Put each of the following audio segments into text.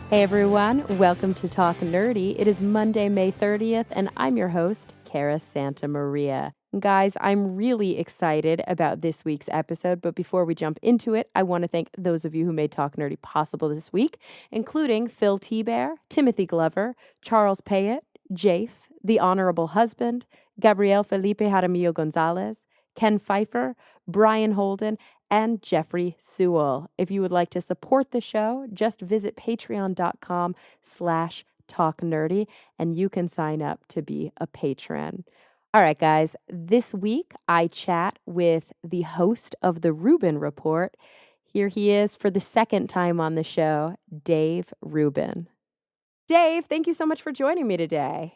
Hey everyone, welcome to Talk Nerdy. It is Monday, May 30th, and I'm your host, Cara Santa Maria. Guys, I'm really excited about this week's episode, but before we jump into it, I want to thank those of you who made Talk Nerdy possible this week, including Phil T-Bear, Timothy Glover, Charles Payette, Jafe, The Honorable Husband, Gabriel Felipe Jaramillo Gonzalez, Ken Pfeiffer, Brian Holden, and Jeffrey Sewell. If you would like to support the show, just visit patreon.com/talknerdy and you can sign up to be a patron. All right, guys, this week I chat with the host of the Rubin Report. Here he is for the second time on the show, Dave Rubin. Dave, thank you so much for joining me today.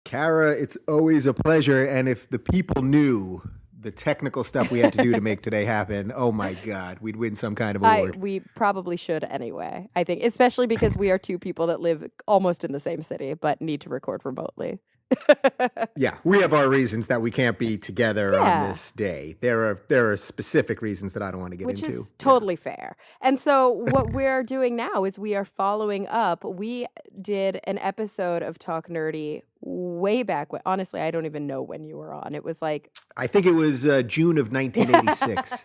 Cara, it's always a pleasure. And if the people knew the technical stuff we had to do to make today happen, oh my God, we'd win some kind of award. We probably should anyway, I think, especially because we are two people that live almost in the same city but need to record remotely. Yeah, we have our reasons that we can't be together on this day. There are specific reasons that I don't want to get into. Which is totally fair. And so what we're doing now is we are following up. We did an episode of Talk Nerdy way back when. Honestly, I don't even know when you were on. It was like... I think it was June of 1986.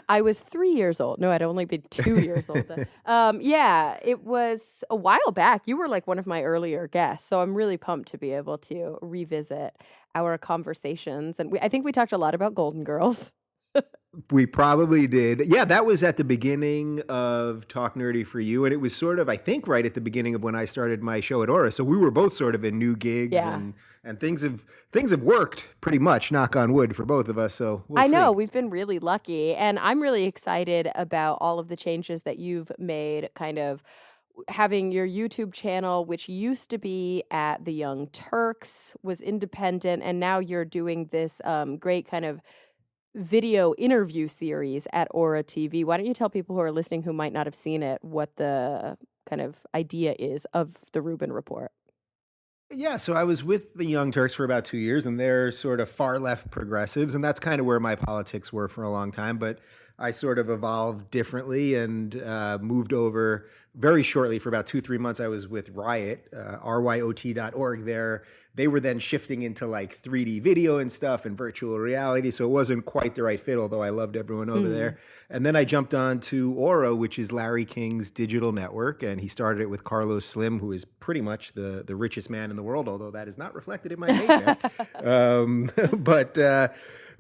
I was 3 years old. No, I'd only been 2 years old then. Yeah, it was a while back. You were like one of my earlier guests, so I'm really pumped to be able to revisit our conversations. And I think we talked a lot about Golden Girls. We probably did. Yeah, that was at the beginning of Talk Nerdy for You, and it was sort of, I think, right at the beginning of when I started my show at Aura. So we were both sort of in new gigs, and things have worked pretty much, knock on wood, for both of us. So we'll see. know we've been really lucky, and I'm really excited about all of the changes that you've made, kind of having your YouTube channel, which used to be at the Young Turks, was independent, and now you're doing this great kind of video interview series at Aura TV. Why don't you tell people who are listening who might not have seen it what the kind of idea is of the Rubin Report? Yeah, so I was with the Young Turks for about 2 years, and they're sort of far left progressives, and that's kind of where my politics were for a long time. But I sort of evolved differently and moved over very shortly. For about 2-3 months, I was with Riot, ryot.org there. They were then shifting into like 3D video and stuff and virtual reality. So it wasn't quite the right fit, although I loved everyone over there. And then I jumped on to Aura, which is Larry King's digital network. And he started it with Carlos Slim, who is pretty much the richest man in the world, although that is not reflected in my paycheck.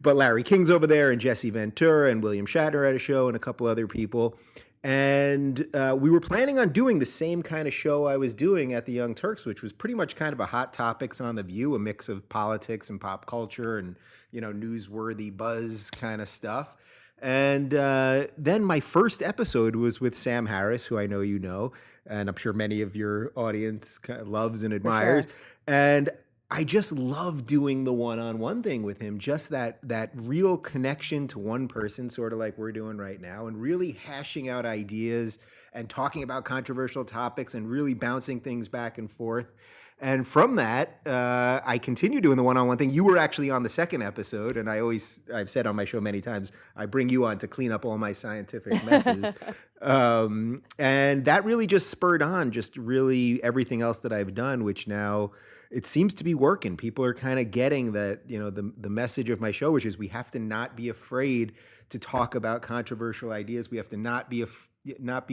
But Larry King's over there, and Jesse Ventura and William Shatner had a show, and a couple other people. And we were planning on doing the same kind of show I was doing at the Young Turks, which was pretty much kind of a Hot Topics on the View, a mix of politics and pop culture and, newsworthy buzz kind of stuff. And then my first episode was with Sam Harris, who I know you know, and I'm sure many of your audience loves and admires. Sure. And I just love doing the one-on-one thing with him, just that real connection to one person, sort of like we're doing right now, and really hashing out ideas and talking about controversial topics and really bouncing things back and forth. And from that, I continue doing the one-on-one thing. You were actually on the second episode, and I've said on my show many times, I bring you on to clean up all my scientific messes. And that really just spurred on just really everything else that I've done, which now it seems to be working. People are kind of getting that, the message of my show, which is we have to not be afraid to talk about controversial ideas. We have to not be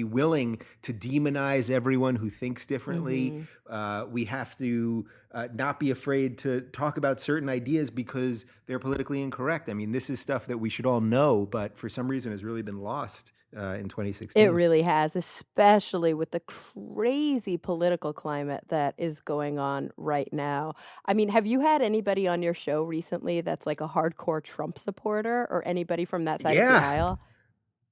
willing to demonize everyone who thinks differently. We have to not be afraid to talk about certain ideas because they're politically incorrect. I mean, this is stuff that we should all know, but for some reason has really been lost in 2016. It really has, especially with the crazy political climate that is going on right now. I mean, have you had anybody on your show recently that's like a hardcore Trump supporter, or anybody from that side of the aisle?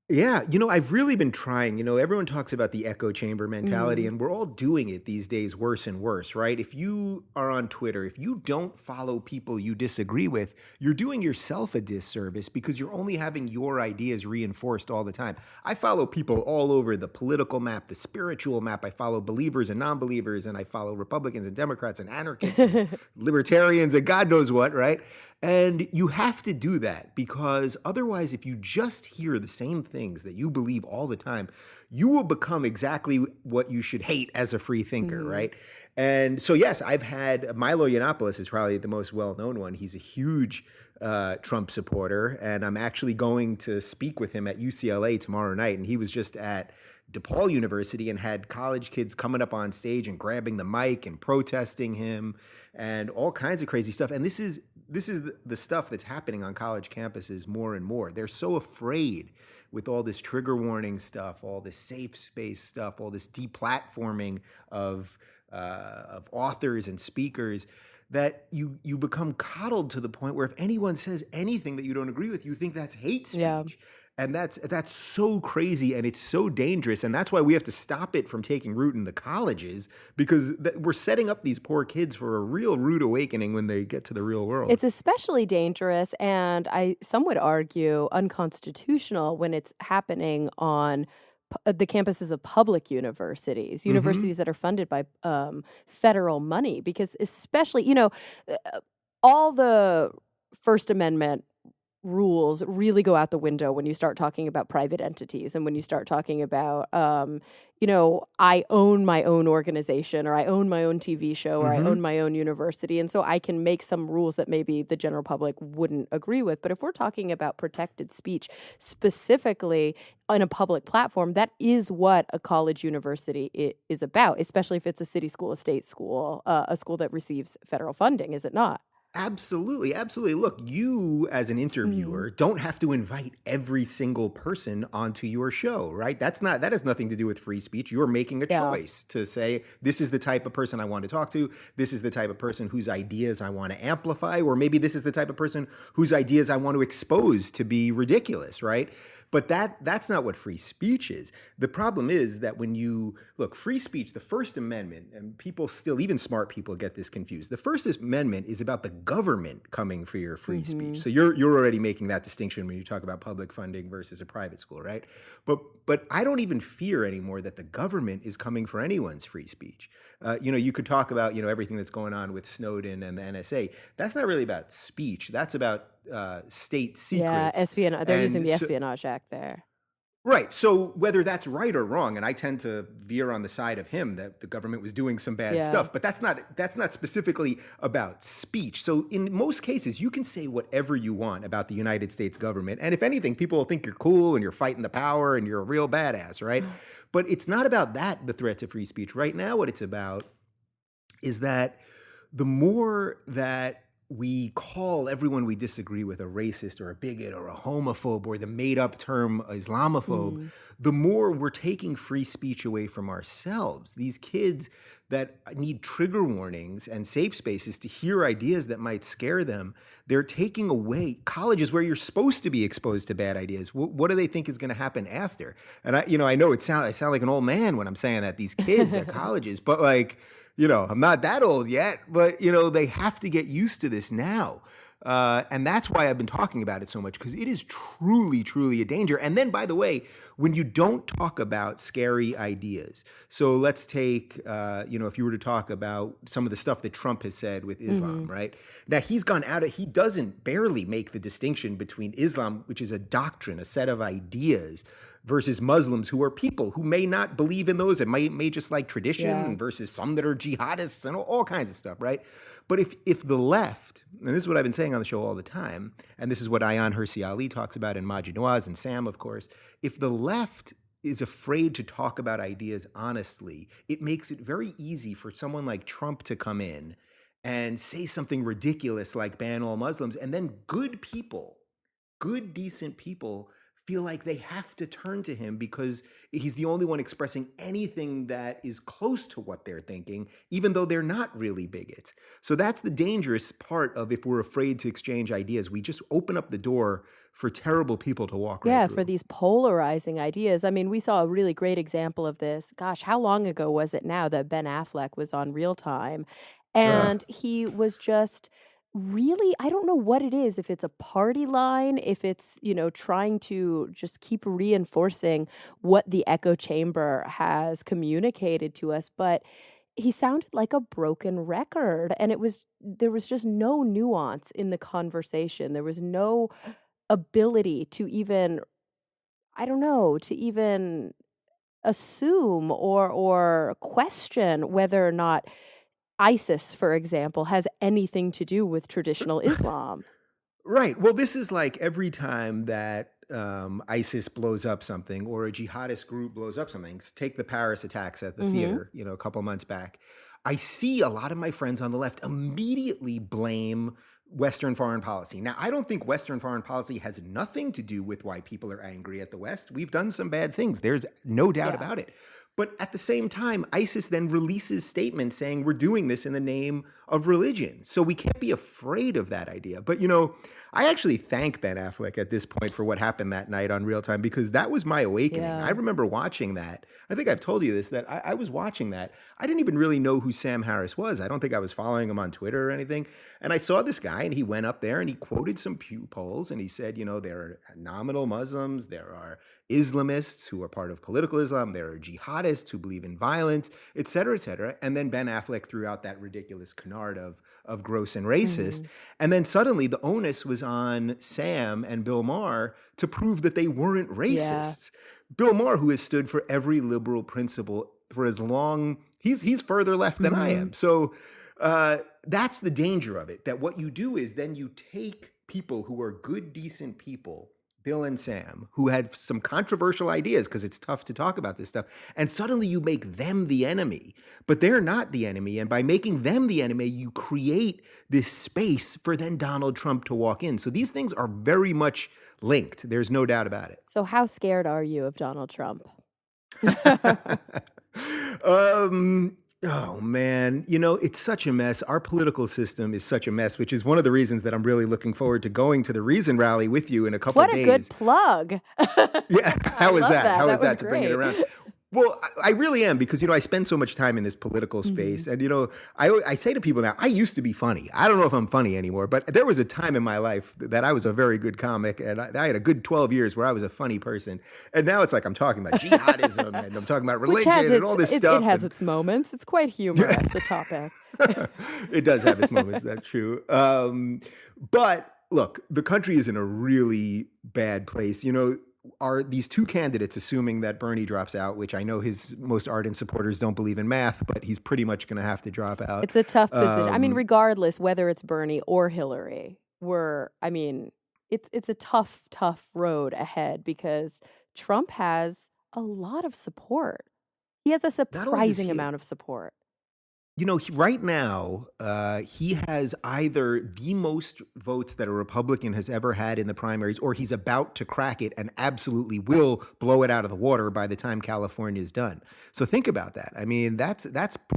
Yeah, I've really been trying. Everyone talks about the echo chamber mentality, and we're all doing it these days worse and worse, right? If you are on Twitter, if you don't follow people you disagree with, you're doing yourself a disservice because you're only having your ideas reinforced all the time. I follow people all over the political map, the spiritual map. I follow believers and non-believers, and I follow Republicans and Democrats and anarchists and libertarians and God knows what, right? And you have to do that because otherwise, if you just hear the same things that you believe all the time, you will become exactly what you should hate as a free thinker, right? And so, yes, I've had Milo Yiannopoulos is probably the most well-known one. He's a huge Trump supporter, and I'm actually going to speak with him at UCLA tomorrow night. And he was just at DePaul University and had college kids coming up on stage and grabbing the mic and protesting him and all kinds of crazy stuff. And this is the stuff that's happening on college campuses more and more. They're so afraid with all this trigger warning stuff, all this safe space stuff, all this deplatforming of authors and speakers, that you become coddled to the point where if anyone says anything that you don't agree with, you think that's hate speech. Yeah. And that's so crazy, and it's so dangerous, and that's why we have to stop it from taking root in the colleges, because we're setting up these poor kids for a real rude awakening when they get to the real world. It's especially dangerous, and some would argue unconstitutional when it's happening on the campuses of public universities, universities that are funded by federal money, because especially, all the First Amendment rules really go out the window when you start talking about private entities and when you start talking about, I own my own organization, or I own my own TV show, or I own my own university. And so I can make some rules that maybe the general public wouldn't agree with. But if we're talking about protected speech specifically on a public platform, that is what a college university is about, especially if it's a city school, a state school, a school that receives federal funding, is it not? Absolutely, absolutely. Look, you as an interviewer don't have to invite every single person onto your show, right? That has nothing to do with free speech. You're making a choice to say, this is the type of person I want to talk to. This is the type of person whose ideas I want to amplify, or maybe this is the type of person whose ideas I want to expose to be ridiculous, right? But that's not what free speech is. The problem is that when you look, free speech, the First Amendment, and people still, even smart people get this confused. The First Amendment is about the government coming for your free speech. So you're already making that distinction when you talk about public funding versus a private school, right? But I don't even fear anymore that the government is coming for anyone's free speech. You could talk about everything that's going on with Snowden and the NSA. That's not really about speech. That's about state secrets. Yeah, espionage. They're using the Espionage Act there. Right. So whether that's right or wrong, and I tend to veer on the side of him that the government was doing some bad stuff, but that's not specifically about speech. So in most cases, you can say whatever you want about the United States government. And if anything, people will think you're cool and you're fighting the power and you're a real badass, right? But it's not about that, the threat to free speech. Right now, what it's about is that the more that we call everyone we disagree with a racist or a bigot or a homophobe or the made-up term Islamophobe, the more we're taking free speech away from ourselves. These kids that need trigger warnings and safe spaces to hear ideas that might scare them, they're taking away colleges where you're supposed to be exposed to bad ideas. What do they think is going to happen after? And I know I sound like an old man when I'm saying that, these kids at colleges, but I'm not that old yet, but, they have to get used to this now. And that's why I've been talking about it so much, because it is truly, truly a danger. And then, by the way, when you don't talk about scary ideas, so let's take, if you were to talk about some of the stuff that Trump has said with Islam, right? Now, he doesn't barely make the distinction between Islam, which is a doctrine, a set of ideas, versus Muslims who are people who may not believe in those and may just like tradition, versus some that are jihadists and all kinds of stuff, right? But if the left, and this is what I've been saying on the show all the time, and this is what Ayan Hirsi Ali talks about, and Majid Nawaz and Sam, of course, if the left is afraid to talk about ideas honestly, it makes it very easy for someone like Trump to come in and say something ridiculous like ban all Muslims, and then good, decent people feel like they have to turn to him because he's the only one expressing anything that is close to what they're thinking, even though they're not really bigots. So that's the dangerous part of if we're afraid to exchange ideas. We just open up the door for terrible people to walk right through. For these polarizing ideas. I mean, we saw a really great example of this. Gosh, how long ago was it now that Ben Affleck was on Real Time? And he was just really, I don't know what it is, if it's a party line, if it's, trying to just keep reinforcing what the echo chamber has communicated to us, but he sounded like a broken record, and there was just no nuance in the conversation. There was no ability to even I don't know, to even assume or question whether or not ISIS, for example, has anything to do with traditional Islam. Right. Well, this is like every time that ISIS blows up something or a jihadist group blows up something. Take the Paris attacks at the Hmm. theater, a couple of months back. I see a lot of my friends on the left immediately blame Western foreign policy. Now, I don't think Western foreign policy has nothing to do with why people are angry at the West. We've done some bad things. There's no doubt Yeah. about it. But at the same time, ISIS then releases statements saying we're doing this in the name of religion. So we can't be afraid of that idea. But, I actually thank Ben Affleck at this point for what happened that night on Real Time because that was my awakening. I Yeah. remember watching that. I think I've told you this, that I was watching that. I didn't even really know who Sam Harris was. I don't think I was following him on Twitter or anything. And I saw this guy and he went up there and he quoted some Pew polls and he said, there are nominal Muslims, there are Islamists who are part of political Islam, there are jihadists who believe in violence, et cetera, et cetera. And then Ben Affleck threw out that ridiculous canard of gross and racist. Hmm. And then suddenly the onus was on Sam and Bill Maher to prove that they weren't Yeah. racists. Bill Maher, who has stood for every liberal principle for as long, he's further left than I Hmm. am. So that's the danger of it, that what you do is then you take people who are good, decent people, Bill and Sam, who had some controversial ideas because it's tough to talk about this stuff, and suddenly you make them the enemy. But they're not the enemy. And by making them the enemy, you create this space for then Donald Trump to walk in. So these things are very much linked. There's no doubt about it. So how scared are you of Donald Trump? Oh man, it's such a mess. Our political system is such a mess, which is one of the reasons that I'm really looking forward to going to the Reason rally with you in a couple What of a good days. plug. Yeah, I how is love that? that. How That is was that to bring it great. around? Well, I really am because I spend so much time in this political Hmm. space, and I say to people now, I used to be funny. I don't know if I'm funny anymore, but there was a time in my life that I was a very good comic, and I had a good 12 years where I was a funny person, and now it's like I'm talking about jihadism and I'm talking about Which has religion and all this it stuff. has And its moments. It's quite humorous, the topic. it does have its moments. That's true. But look, the country is in a really bad place. Are these two candidates, assuming that Bernie drops out, which I know his most ardent supporters don't believe in math, but he's pretty much going to have to drop out. It's a tough position. I mean, Um, regardless whether it's Bernie or Hillary, it's a tough road ahead because Trump has a lot of support. He has a not only does surprising he, amount of support. right now, he has either the most votes that a Republican has ever had in the primaries, or he's about to crack it and absolutely will blow it out of the water by the time California is done. So think about that. I mean, that's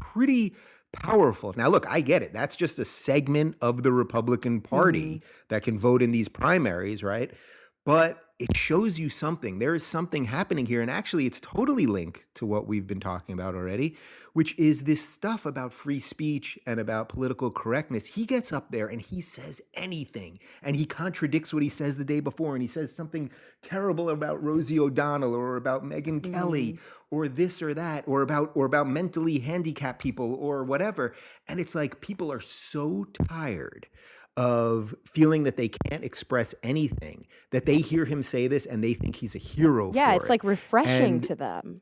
pretty powerful. Now, look, I get it. That's just a segment of the Republican Hmm. Party that can vote in these primaries, right? But it shows you something. There is something happening here. And actually, it's totally linked to what we've been talking about already, which is this stuff about free speech and about political correctness. He gets up there and he says anything, and he contradicts what he says the day before, and he says something terrible about Rosie O'Donnell or about Megyn Hmm. Kelly or this or that or about mentally handicapped people or whatever. And it's like people are so tired of feeling that they can't express anything, that they hear him say this and they think he's a hero Yeah, for it's it. like refreshing And to them.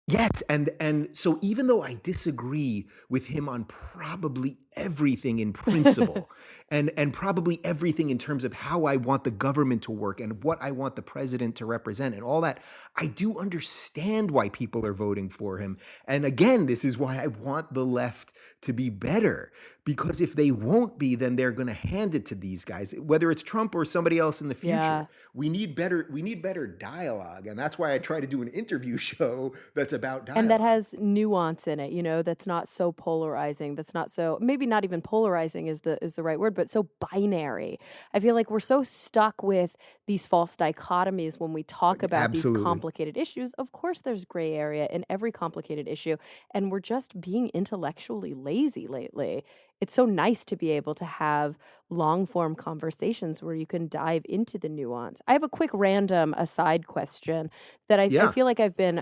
yes, and so even though I disagree with him on probably everything in principle, and probably everything in terms of how I want the government to work and what I want the president to represent and all that, I do understand why people are voting for him. And again, this is why I want the left to be better, because if they won't be, then they're going to hand it to these guys, whether it's Trump or somebody else in the Yeah. future. We need better dialogue, and that's why I try to do an interview show that's about And that dialogue. has nuance in it, that's not so polarizing. That's not so, maybe not even polarizing is the right word, but so binary. I feel like we're so stuck with these false dichotomies when we talk about these Absolutely. complicated issues. Of course, there's gray area in every complicated issue, and we're just being intellectually lazy lately. It's so nice to be able to have long form conversations where you can dive into the nuance. I have a quick random aside question that I Yeah. feel like I've been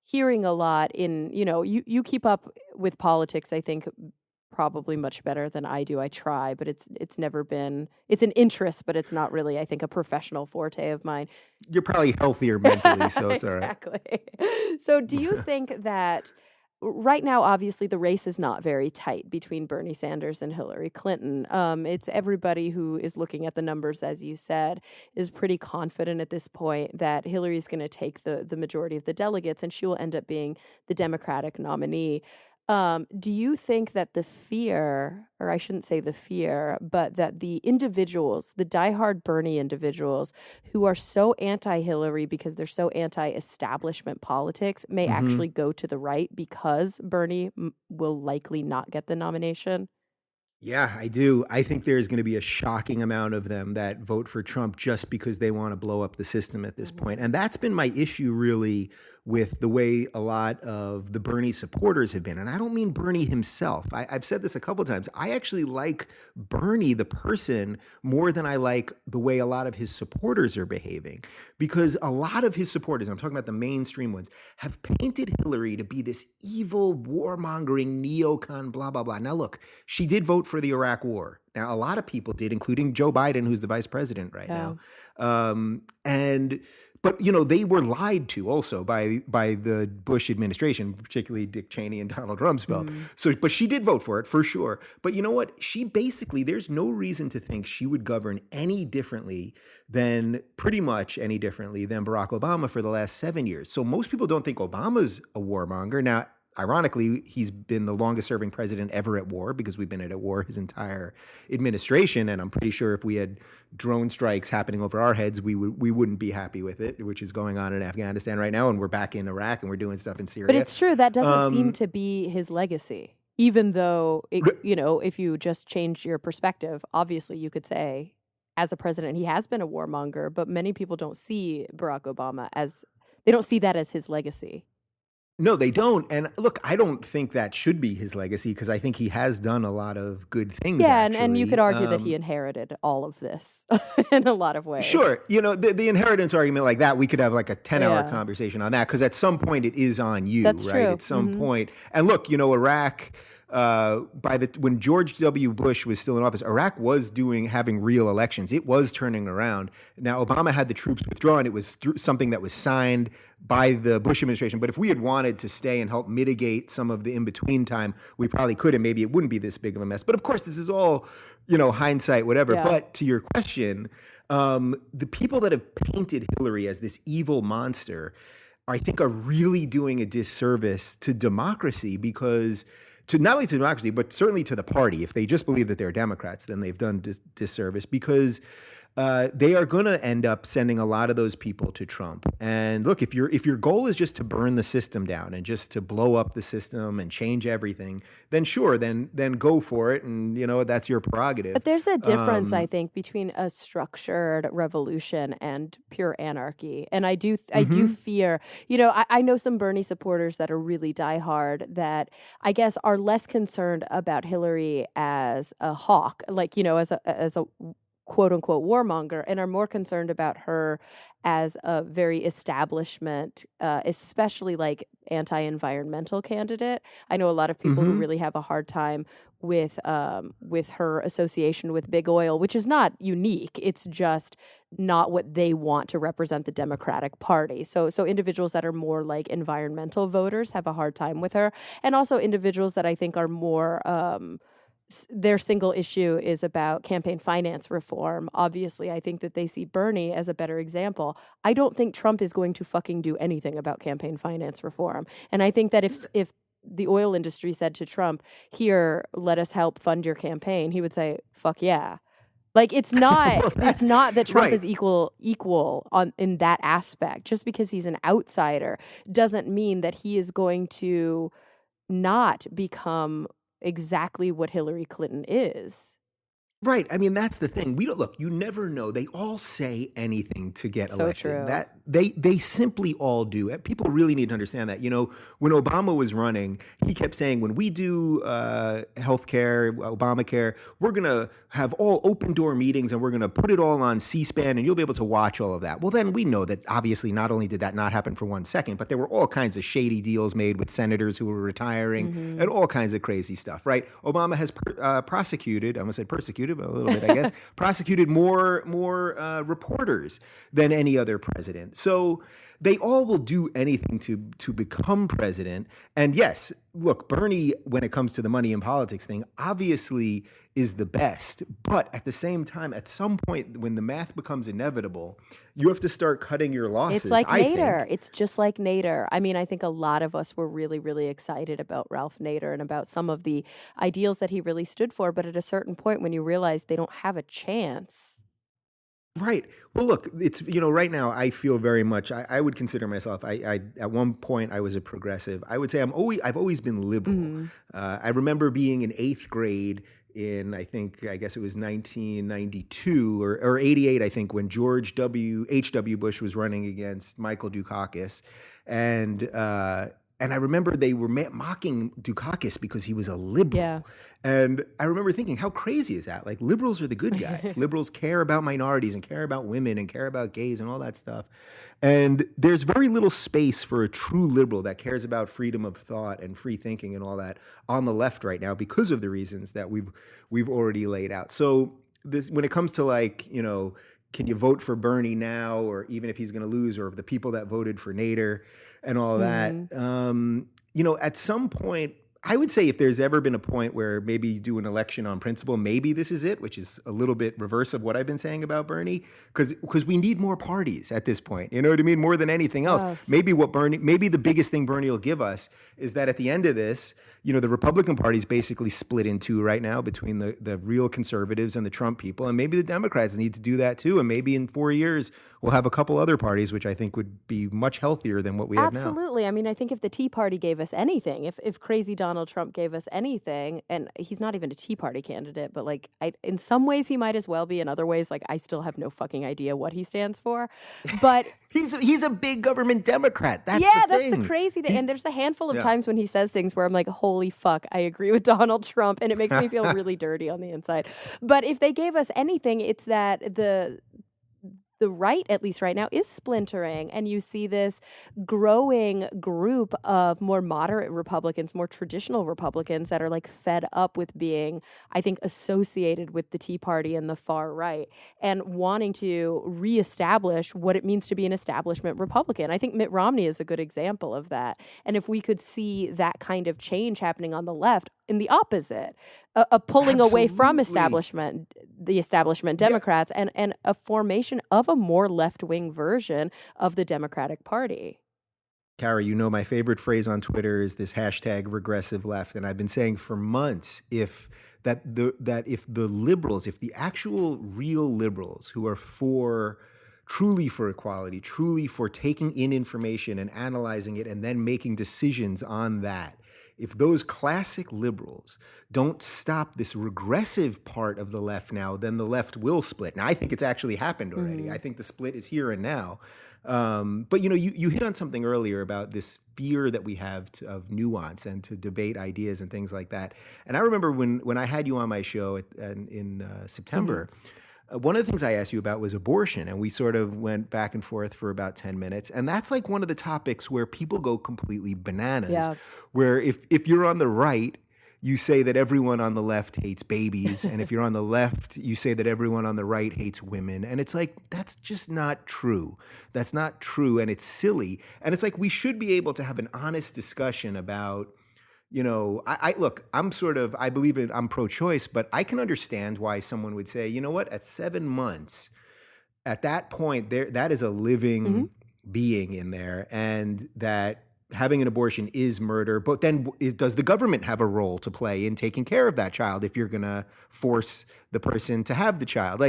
hearing a lot in, you keep up with politics, I think, probably much better than I do. I try, but it's never been, it's an interest, but it's not really, I think, a professional forte of mine. You're probably healthier mentally, so it's all right. Exactly. So do you think that right now, obviously, the race is not very tight between Bernie Sanders and Hillary Clinton. It's everybody who is looking at the numbers, as you said, is pretty confident at this point that Hillary's going to take the majority of the delegates and she will end up being the Democratic nominee. Do you think that the fear, or I shouldn't say the fear, but that the individuals, the diehard Bernie individuals who are so anti-Hillary because they're so anti-establishment politics may actually go to the right because Bernie will likely not get the nomination? Yeah, I do. I think there's going to be a shocking amount of them that vote for Trump just because they want to blow up the system at this point. And that's been my issue really with the way a lot of the Bernie supporters have been. And I don't mean Bernie himself. I've said this a couple of times. I actually like Bernie, the person, more than I like the way a lot of his supporters are behaving. Because a lot of his supporters, I'm talking about the mainstream ones, have painted Hillary to be this evil, warmongering neocon, blah, blah, blah. Now, look, she did vote for the Iraq War. Now, a lot of people did, including Joe Biden, who's the vice president right now. But they were lied to also by the Bush administration, particularly Dick Cheney and Donald Rumsfeld. So, but she did vote for it for sure. But you know what? She basically, there's no reason to think she would govern any differently than Barack Obama for the last 7 years. So most people don't think Obama's a warmonger. Now, ironically, he's been the longest serving president ever at war because we've been at war his entire administration. And I'm pretty sure if we had drone strikes happening over our heads, we wouldn't be happy with it, which is going on in Afghanistan right now. And we're back in Iraq and we're doing stuff in Syria. But it's true. That doesn't seem to be his legacy, even though, if you just change your perspective, obviously you could say as a president, he has been a warmonger, but many people don't see Barack Obama they don't see that as his legacy. No, they don't. And look, I don't think that should be his legacy because I think he has done a lot of good things. Yeah, and you could argue that he inherited all of this in a lot of ways. Sure. The inheritance argument like that, we could have like a 10-hour conversation on that because at some point it is on you, That's right? True. At some point. And look, Iraq, when George W. Bush was still in office, Iraq was having real elections. It was turning around. Now, Obama had the troops withdrawn. It was something that was signed by the Bush administration. But if we had wanted to stay and help mitigate some of the in-between time, we probably could, and maybe it wouldn't be this big of a mess. But of course, this is all, hindsight, whatever. Yeah. But to your question, the people that have painted Hillary as this evil monster, I think, are really doing a disservice to democracy because not only to democracy, but certainly to the party. If they just believe that they're Democrats, then they've done disservice because they are going to end up sending a lot of those people to Trump. And look, if your goal is just to burn the system down and just to blow up the system and change everything, then sure, then go for it, and that's your prerogative. But there's a difference, I think, between a structured revolution and pure anarchy. And I do fear, I know some Bernie supporters that are really diehard that I guess are less concerned about Hillary as a hawk, like as a quote unquote warmonger, and are more concerned about her as a very establishment, especially like anti-environmental candidate. I know a lot of people who really have a hard time with her association with big oil, which is not unique. It's just not what they want to represent the Democratic Party. So individuals that are more like environmental voters have a hard time with her, and also individuals that I think are more their single issue is about campaign finance reform. Obviously, I think that they see Bernie as a better example. I don't think Trump is going to fucking do anything about campaign finance reform. And I think that if the oil industry said to Trump, "Here, let us help fund your campaign," he would say, "Fuck yeah." Like it's not it's not that Trump is equal in that aspect. Just because he's an outsider doesn't mean that he is going to not become exactly what Hillary Clinton is. Right. I mean, that's the thing. We don't look, you never know. They all say anything to get So elected. true. That they simply all do. And people really need to understand that. When Obama was running, he kept saying, when we do health care, Obamacare, we're gonna have all open door meetings and we're gonna put it all on C-SPAN and you'll be able to watch all of that. Well, then we know that obviously not only did that not happen for 1 second, but there were all kinds of shady deals made with senators who were retiring Mm-hmm. and all kinds of crazy stuff, right? Obama has prosecuted, I almost said persecuted, but a little bit, I guess, prosecuted more reporters than any other president. So they all will do anything to become president. And yes, look, Bernie, when it comes to the money in politics thing, obviously is the best. But at the same time, at some point, when the math becomes inevitable, you have to start cutting your It's losses, like I Nader. think. It's just like Nader. I mean, I think a lot of us were really, really excited about Ralph Nader and about some of the ideals that he really stood for. But at a certain point, when you realize they don't have a chance. Right. Well, look, it's, right now I feel very much, I would consider myself, at one point I was a progressive. I would say I've always been liberal. Mm-hmm. I remember being in eighth grade I guess it was 1992 or 88, I think, when H.W. Bush was running against Michael Dukakis. And I remember they were mocking Dukakis because he was a liberal. Yeah. And I remember thinking, how crazy is that? Like, liberals are the good guys. Liberals care about minorities and care about women and care about gays and all that stuff. And there's very little space for a true liberal that cares about freedom of thought and free thinking and all that on the left right now because of the reasons that we've already laid out. So when it comes to can you vote for Bernie now, or even if he's going to lose, or the people that voted for Nader and all that, at some point, I would say if there's ever been a point where maybe you do an election on principle, maybe this is it, which is a little bit reverse of what I've been saying about Bernie, because we need more parties at this point. You know what I mean? More than anything else. Yes. Maybe the biggest thing Bernie will give us is that at the end of this, the Republican Party is basically split in two right now between the real conservatives and the Trump people. And maybe the Democrats need to do that too. And maybe in 4 years, we'll have a couple other parties, which I think would be much healthier than what we have now. Absolutely. I mean, I think if the Tea Party gave us anything, if crazy Donald Trump gave us anything, and he's not even a Tea Party candidate, but in some ways he might as well be. In other ways, I still have no fucking idea what he stands for. But he's a big government Democrat. That's that's the crazy thing. And there's a handful of times when he says things where I'm like, holy fuck, I agree with Donald Trump, and it makes me feel really dirty on the inside. But if they gave us anything, it's that the right, at least right now, is splintering. And you see this growing group of more moderate Republicans, more traditional Republicans that are fed up with being, I think, associated with the Tea Party and the far right and wanting to reestablish what it means to be an establishment Republican. I think Mitt Romney is a good example of that. And if we could see that kind of change happening on the left, in the opposite, a pulling away from the establishment Democrats, and a formation of a more left-wing version of the Democratic Party. Cara, my favorite phrase on Twitter is this hashtag regressive left. And I've been saying for months, if the liberals, if the actual real liberals who are truly for equality, truly for taking in information and analyzing it and then making decisions on that, if those classic liberals don't stop this regressive part of the left now, then the left will split. Now, I think it's actually happened already. I think the split is here and now. But you hit on something earlier about this fear that we have of nuance and to debate ideas and things like that. And I remember when I had you on my show in September, one of the things I asked you about was abortion, and we sort of went back and forth for about 10 minutes. And that's one of the topics where people go completely bananas, where if you're on the right, you say that everyone on the left hates babies. And if you're on the left, you say that everyone on the right hates women. And it's that's just not true. That's not true. And it's silly. And it's we should be able to have an honest discussion about, I believe I'm pro-choice, but I can understand why someone would say, at 7 months, at that point, that is a living being in there, and that having an abortion is murder. But then does the government have a role to play in taking care of that child if you're going to force the person to have the child?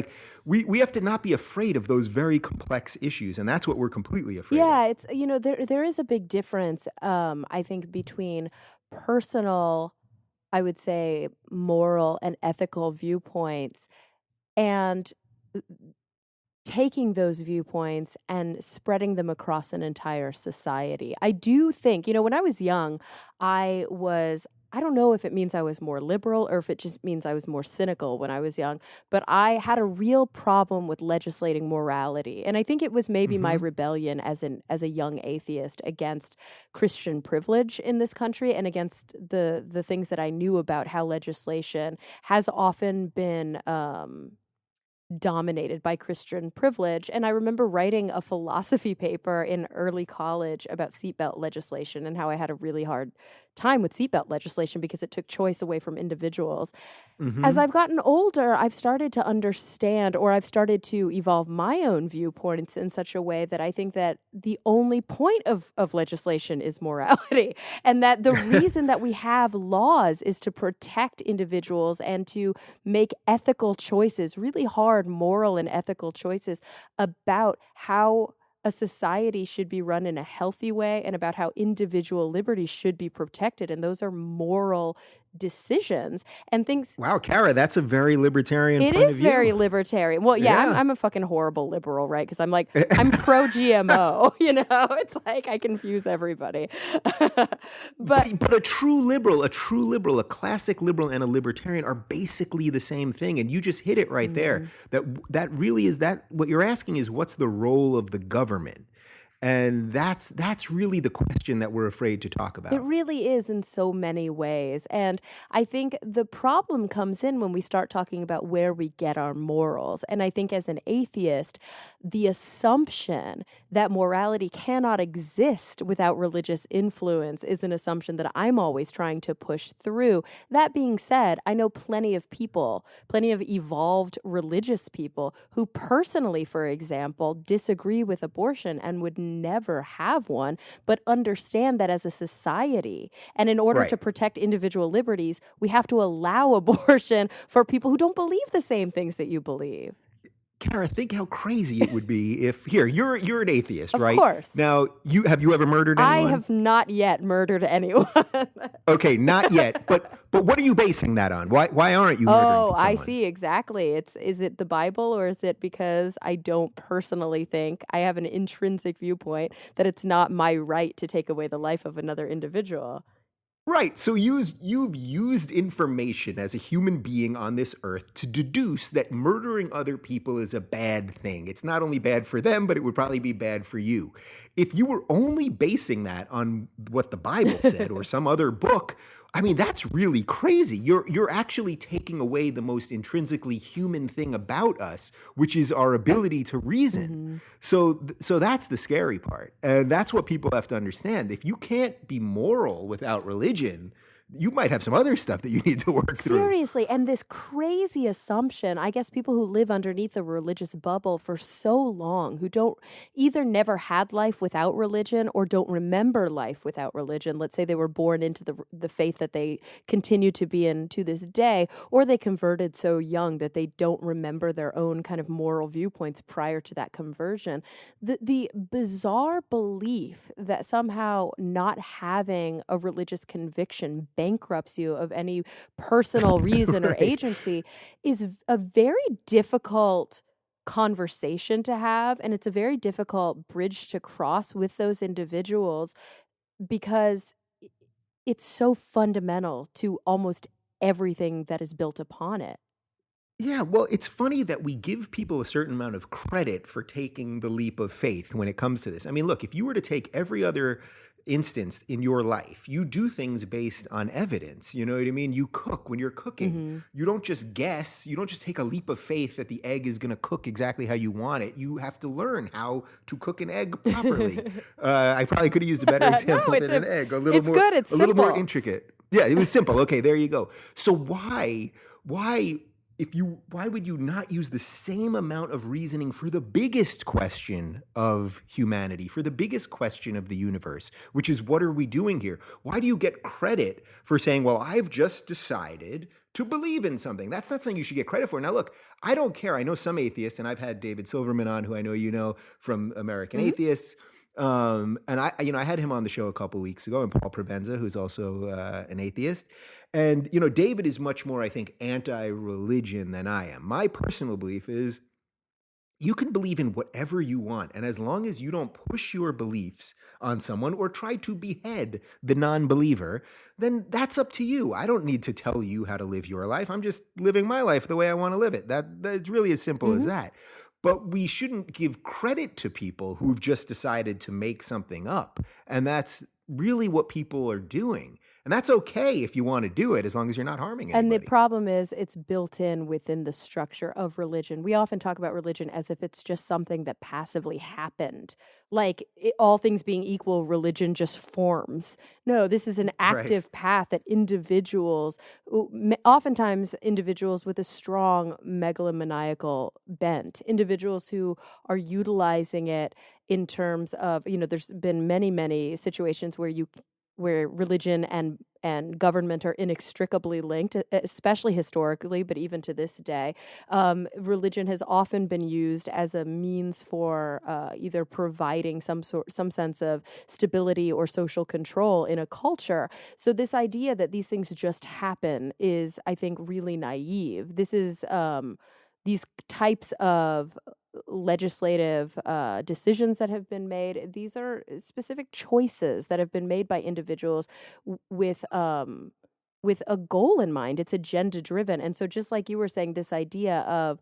We have to not be afraid of those very complex issues, and that's what we're completely afraid of. Yeah, it's, there is a big difference, I think, between personal I would say, moral and ethical viewpoints, and taking those viewpoints and spreading them across an entire society. I do think, when I was young, I don't know if it means I was more liberal or if it just means I was more cynical when I was young, but I had a real problem with legislating morality. And I think it was maybe my Mm-hmm. rebellion as a young atheist against Christian privilege in this country and against the things that I knew about how legislation has often been dominated by Christian privilege. And I remember writing a philosophy paper in early college about seatbelt legislation and how I had a really hard time with seatbelt legislation because it took choice away from individuals. As Mm-hmm. I've gotten older, I've started to understand, or I've started to evolve my own viewpoints in such a way that I think that the only point of legislation is morality. And that the reason that we have laws is to protect individuals and to make ethical choices, really hard moral and ethical choices about how a society should be run in a healthy way and about how individual liberty should be protected. And those are moral decisions and things. Wow, Cara, that's a very libertarian It point of is very view. libertarian. Well, yeah, I'm Yeah. I'm a fucking horrible liberal, right? Because I'm pro GMO. It's like I confuse everybody. But But a classic liberal and a libertarian are basically the same thing, and you just hit it right there. Mhm. That really is that what you're asking is what's the role of the government, and that's really the question that we're afraid to talk It about. really is in so many ways. And I think the problem comes in when we start talking about where we get our morals. And I think as an atheist, the assumption that morality cannot exist without religious influence is an assumption that I'm always trying to push through. That being said, I know plenty of people, plenty of evolved religious people who personally, for example, disagree with abortion and would never have one, but understand that as a society, and in order to Right. protect individual liberties, we have to allow abortion for people who don't believe the same things that you believe. Kara, think how crazy it would be if here you're an atheist, Of right? course. Now, you ever murdered I anyone? have not yet murdered anyone. Okay, not yet. But what are you basing that on? Why aren't you murdering Oh, I someone? see exactly. Is it the Bible or is it because I don't personally think I have an intrinsic viewpoint that it's not my right to take away the life of another individual? Right. So you've used information as a human being on this earth to deduce that murdering other people is a bad thing. It's not only bad for them, but it would probably be bad for you. If you were only basing that on what the Bible said or some other book, I mean, that's really crazy. You're actually taking away the most intrinsically human thing about us, which is our ability to reason. Mhm. So that's the scary part. And that's what people have to understand. If you can't be moral without religion, you might have some other stuff that you need to work through. Seriously, and this crazy assumption, I guess people who live underneath a religious bubble for so long, who don't either never had life without religion or don't remember life without religion. Let's say they were born into the faith that they continue to be in to this day, or they converted so young that they don't remember their own kind of moral viewpoints prior to that conversion. The bizarre belief that somehow not having a religious conviction bankrupts you of any personal reason or Right. agency is a very difficult conversation to have, and it's a very difficult bridge to cross with those individuals because it's so fundamental to almost everything that is built upon it. Yeah, well, it's funny that we give people a certain amount of credit for taking the leap of faith when it comes to this. I mean, look, if you were to take every other instance in your life, you do things based on evidence. You know what I mean? You cook when you're cooking. Mhm. You don't just guess. You don't just take a leap of faith that the egg is going to cook exactly how you want it. You have to learn how to cook an egg properly. I probably could have used a better No, example than an egg. it's good, it's A little more simple. intricate. Yeah, it was simple. Okay, there you go. So why why would you not use the same amount of reasoning for the biggest question of humanity, for the biggest question of the universe, which is what are we doing here? Why do you get credit for saying, well, I've just decided to believe in something? That's not something you should get credit for. Now, look, I don't care. I know some atheists, and I've had David Silverman on, who I know you know from American Mhm. Atheists. And I had him on the show a couple weeks ago, and Paul Provenza, who's also an atheist. And, David is much more, I think, anti-religion than I am. My personal belief is you can believe in whatever you want. And as long as you don't push your beliefs on someone or try to behead the non believer, then that's up to you. I don't need to tell you how to live your life. I'm just living my life the way I want to live it. That's really as simple as Hmm. that. But we shouldn't give credit to people who've just decided to make something up. And that's really what people are doing. And that's okay if you want to do it, as long as you're not harming And the anybody. problem is it's built in within the structure of religion. We often talk about religion as if it's just something that passively happened. Like all things being equal, religion just forms. No, this is an Right. active path that individuals, oftentimes individuals with a strong megalomaniacal bent, individuals who are utilizing it in terms of, there's been many, many situations where religion and government are inextricably linked, especially historically, but even to this day. Religion has often been used as a means for either providing some sense of stability or social control in a culture. So this idea that these things just happen is, I think, really naive. This is these types of legislative decisions that have been made. These are specific choices that have been made by individuals with a goal in mind. It's agenda driven. And so just like you were saying, this idea of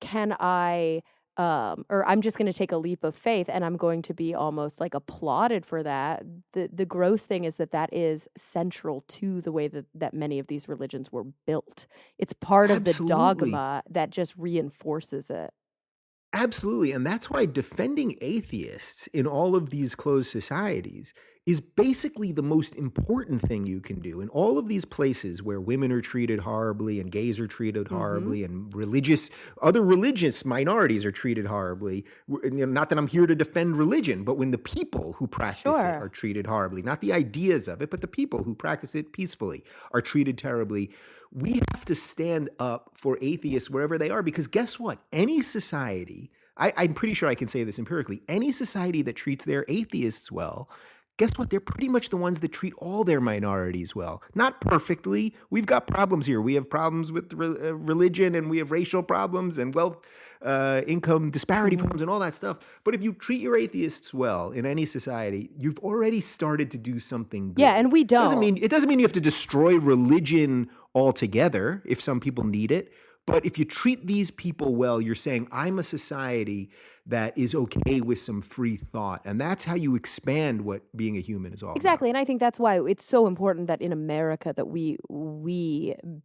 can I or I'm just going to take a leap of faith and I'm going to be almost like applauded for that. The gross thing is that is central to the way that many of these religions were built. It's part of the Absolutely. dogma that just reinforces it. Absolutely. And that's why defending atheists in all of these closed societies is basically the most important thing you can do. In all of these places where women are treated horribly and gays are treated Mhm. horribly and other religious minorities are treated horribly, not that I'm here to defend religion, but when the people who practice it are Sure. treated horribly, not the ideas of it, but the people who practice it peacefully are treated terribly, we have to stand up for atheists wherever they are, because guess what? Any society, I'm pretty sure I can say this empirically, any society that treats their atheists well, guess what? They're pretty much the ones that treat all their minorities well. Not perfectly. We've got problems here. We have problems with religion, and we have racial problems and wealth, income disparity Mhm. problems and all that stuff. But if you treat your atheists well in any society, you've already started to do something Yeah, good. and we don't. It doesn't mean you have to destroy religion altogether if some people need it. But if you treat these people well, you're saying, I'm a society that is okay with some free thought. And that's how you expand what being a human is all about. Exactly, and I think that's why it's so important that in America that we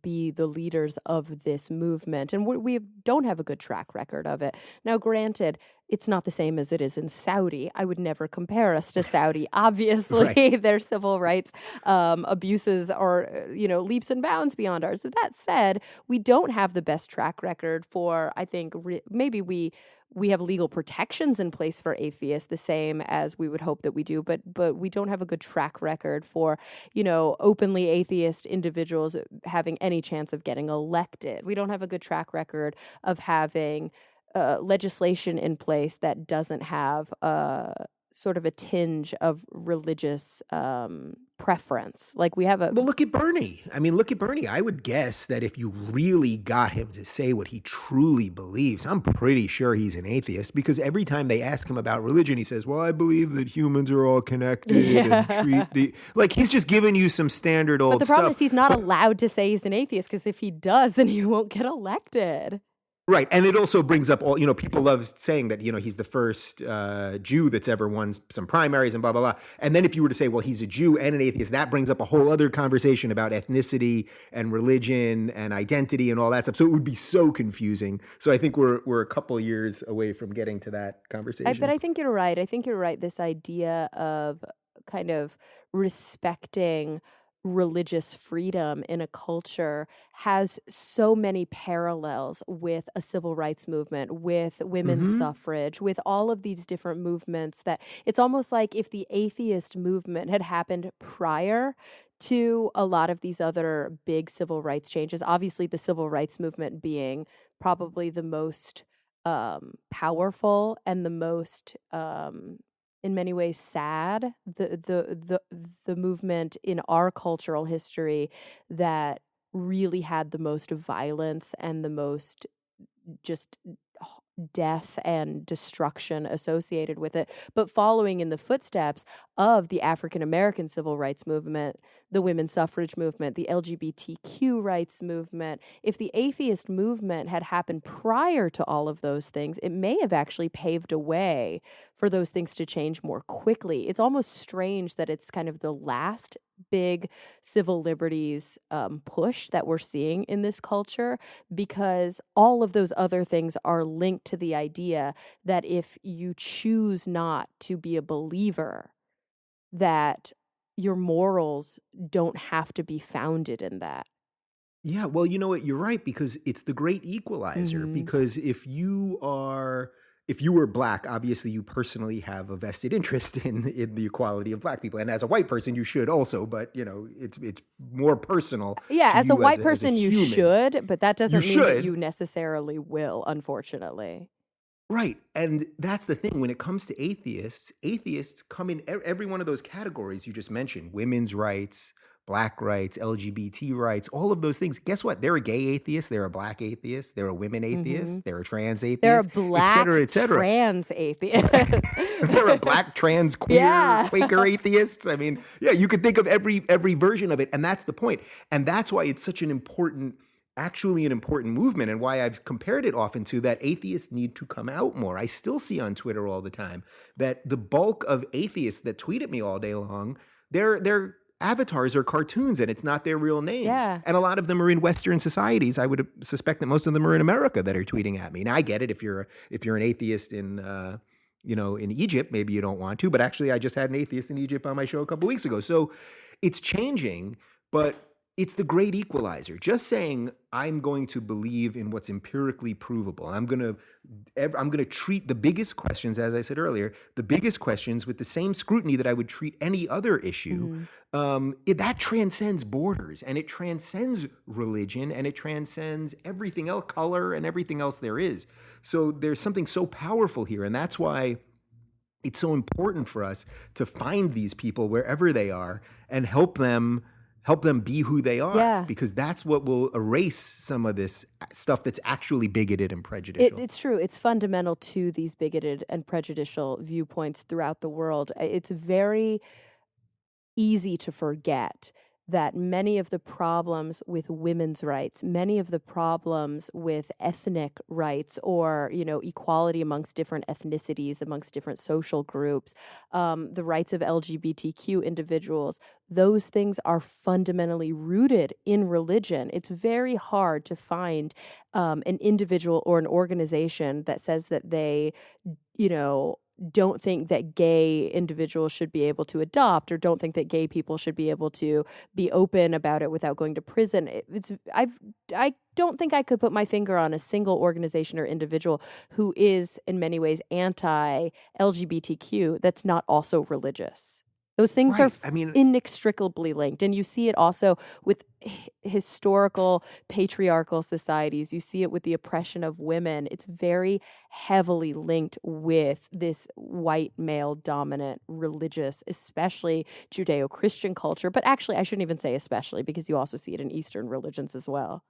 be the leaders of this movement, and we don't have a good track record of it. Now, granted, it's not the same as it is in Saudi. I would never compare us to Saudi. Obviously, Right. their civil rights abuses are leaps and bounds beyond ours. So that said, we don't have the best track record for. I think maybe we have legal protections in place for atheists, the same as we would hope that we do, but we don't have a good track record for, openly atheist individuals having any chance of getting elected. We don't have a good track record of having legislation in place that doesn't have sort of a tinge of religious preference. Like we have a Well, look at Bernie. I mean, look at Bernie. I would guess that if you really got him to say what he truly believes, I'm pretty sure he's an atheist, because every time they ask him about religion, he says, well, I believe that humans are all connected and yeah. treat the. Like, he's just giving you some standard But old the problem is stuff. he's not But allowed to say he's an atheist because if he does, then he won't get elected. right, and it also brings up all, people love saying that, he's the first Jew that's ever won some primaries and blah, blah, blah. And then if you were to say, well, he's a Jew and an atheist, that brings up a whole other conversation about ethnicity and religion and identity and all that stuff. So it would be so confusing. So I think we're a couple years away from getting to that But conversation. I think you're right. I think you're right. This idea of kind of respecting religious freedom in a culture has so many parallels with a civil rights movement, with women's Hmm. suffrage, with all of these different movements that it's almost like if the atheist movement had happened prior to a lot of these other big civil rights changes, obviously the civil rights movement being probably the most powerful and the most in many ways sad, the movement in our cultural history that really had the most violence and the most just death and destruction associated with it, but following in the footsteps of the African American civil rights movement, the women's suffrage movement, the LGBTQ rights movement. If the atheist movement had happened prior to all of those things, it may have actually paved a way for those things to change more quickly. It's almost strange that it's kind of the last big civil liberties push that we're seeing in this culture, because all of those other things are linked to the idea that if you choose not to be a believer, that your morals don't have to be founded in that. Yeah, well, you know what? You're right, because it's the great equalizer. Mm-hmm. Because if you were black, obviously you personally have a vested interest in the equality of black people, and as a white person, you should also. But it's more personal Yeah, to as a you white as a person, you human. should, but that You doesn't mean that should, you necessarily will, unfortunately. right? And that's the thing. When it comes to atheists, atheists come in every one of those categories you just mentioned: women's rights, black rights, LGBT rights, all of those things. Guess what? They're a gay atheist, they're a black atheist, they're a women Mm-hmm. atheist, they're a trans They're a atheist, et cetera, black et cetera. trans atheist. They're a black trans queer Yeah. Quaker atheists. I mean, yeah, you could think of every version of it, and that's the point. And that's why it's such an important, actually an important movement, and why I've compared it often to that atheists need to come out more. I still see on Twitter all the time that the bulk of atheists that tweet at me all day long, their avatars are cartoons and it's not their real names. Yeah. And a lot of them are in Western societies. I would suspect that most of them are in America that are tweeting at me. Now I get it, if you're an atheist in in Egypt, maybe you don't want to, but actually I just had an atheist in Egypt on my show a couple weeks ago. So it's changing, but it's the great equalizer. Just saying I'm going to believe in what's empirically provable. I'm going to treat the biggest questions, as I said earlier, the biggest questions with the same scrutiny that I would treat any other issue. Mm-hmm. That transcends borders, and it transcends religion, and it transcends everything else, color, and everything else there is. So there's something so powerful here, and that's why it's so important for us to find these people wherever they are and help them be who they are, Yeah. because that's what will erase some of this stuff that's actually bigoted and prejudicial. It's true. It's fundamental to these bigoted and prejudicial viewpoints throughout the world. It's very easy to forget that many of the problems with women's rights, many of the problems with ethnic rights, or equality amongst different ethnicities, amongst different social groups, the rights of LGBTQ individuals, those things are fundamentally rooted in religion. It's very hard to find an individual or an organization that says that they, don't think that gay individuals should be able to adopt, or don't think that gay people should be able to be open about it without going to prison. I don't think I could put my finger on a single organization or individual who is in many ways anti-LGBTQ that's not also religious. Those things are Right. I mean, inextricably linked. And you see it also with historical patriarchal societies. You see it with the oppression of women. It's very heavily linked with this white male dominant religious, especially Judeo-Christian culture. But actually, I shouldn't even say especially, because you also see it in Eastern religions as well.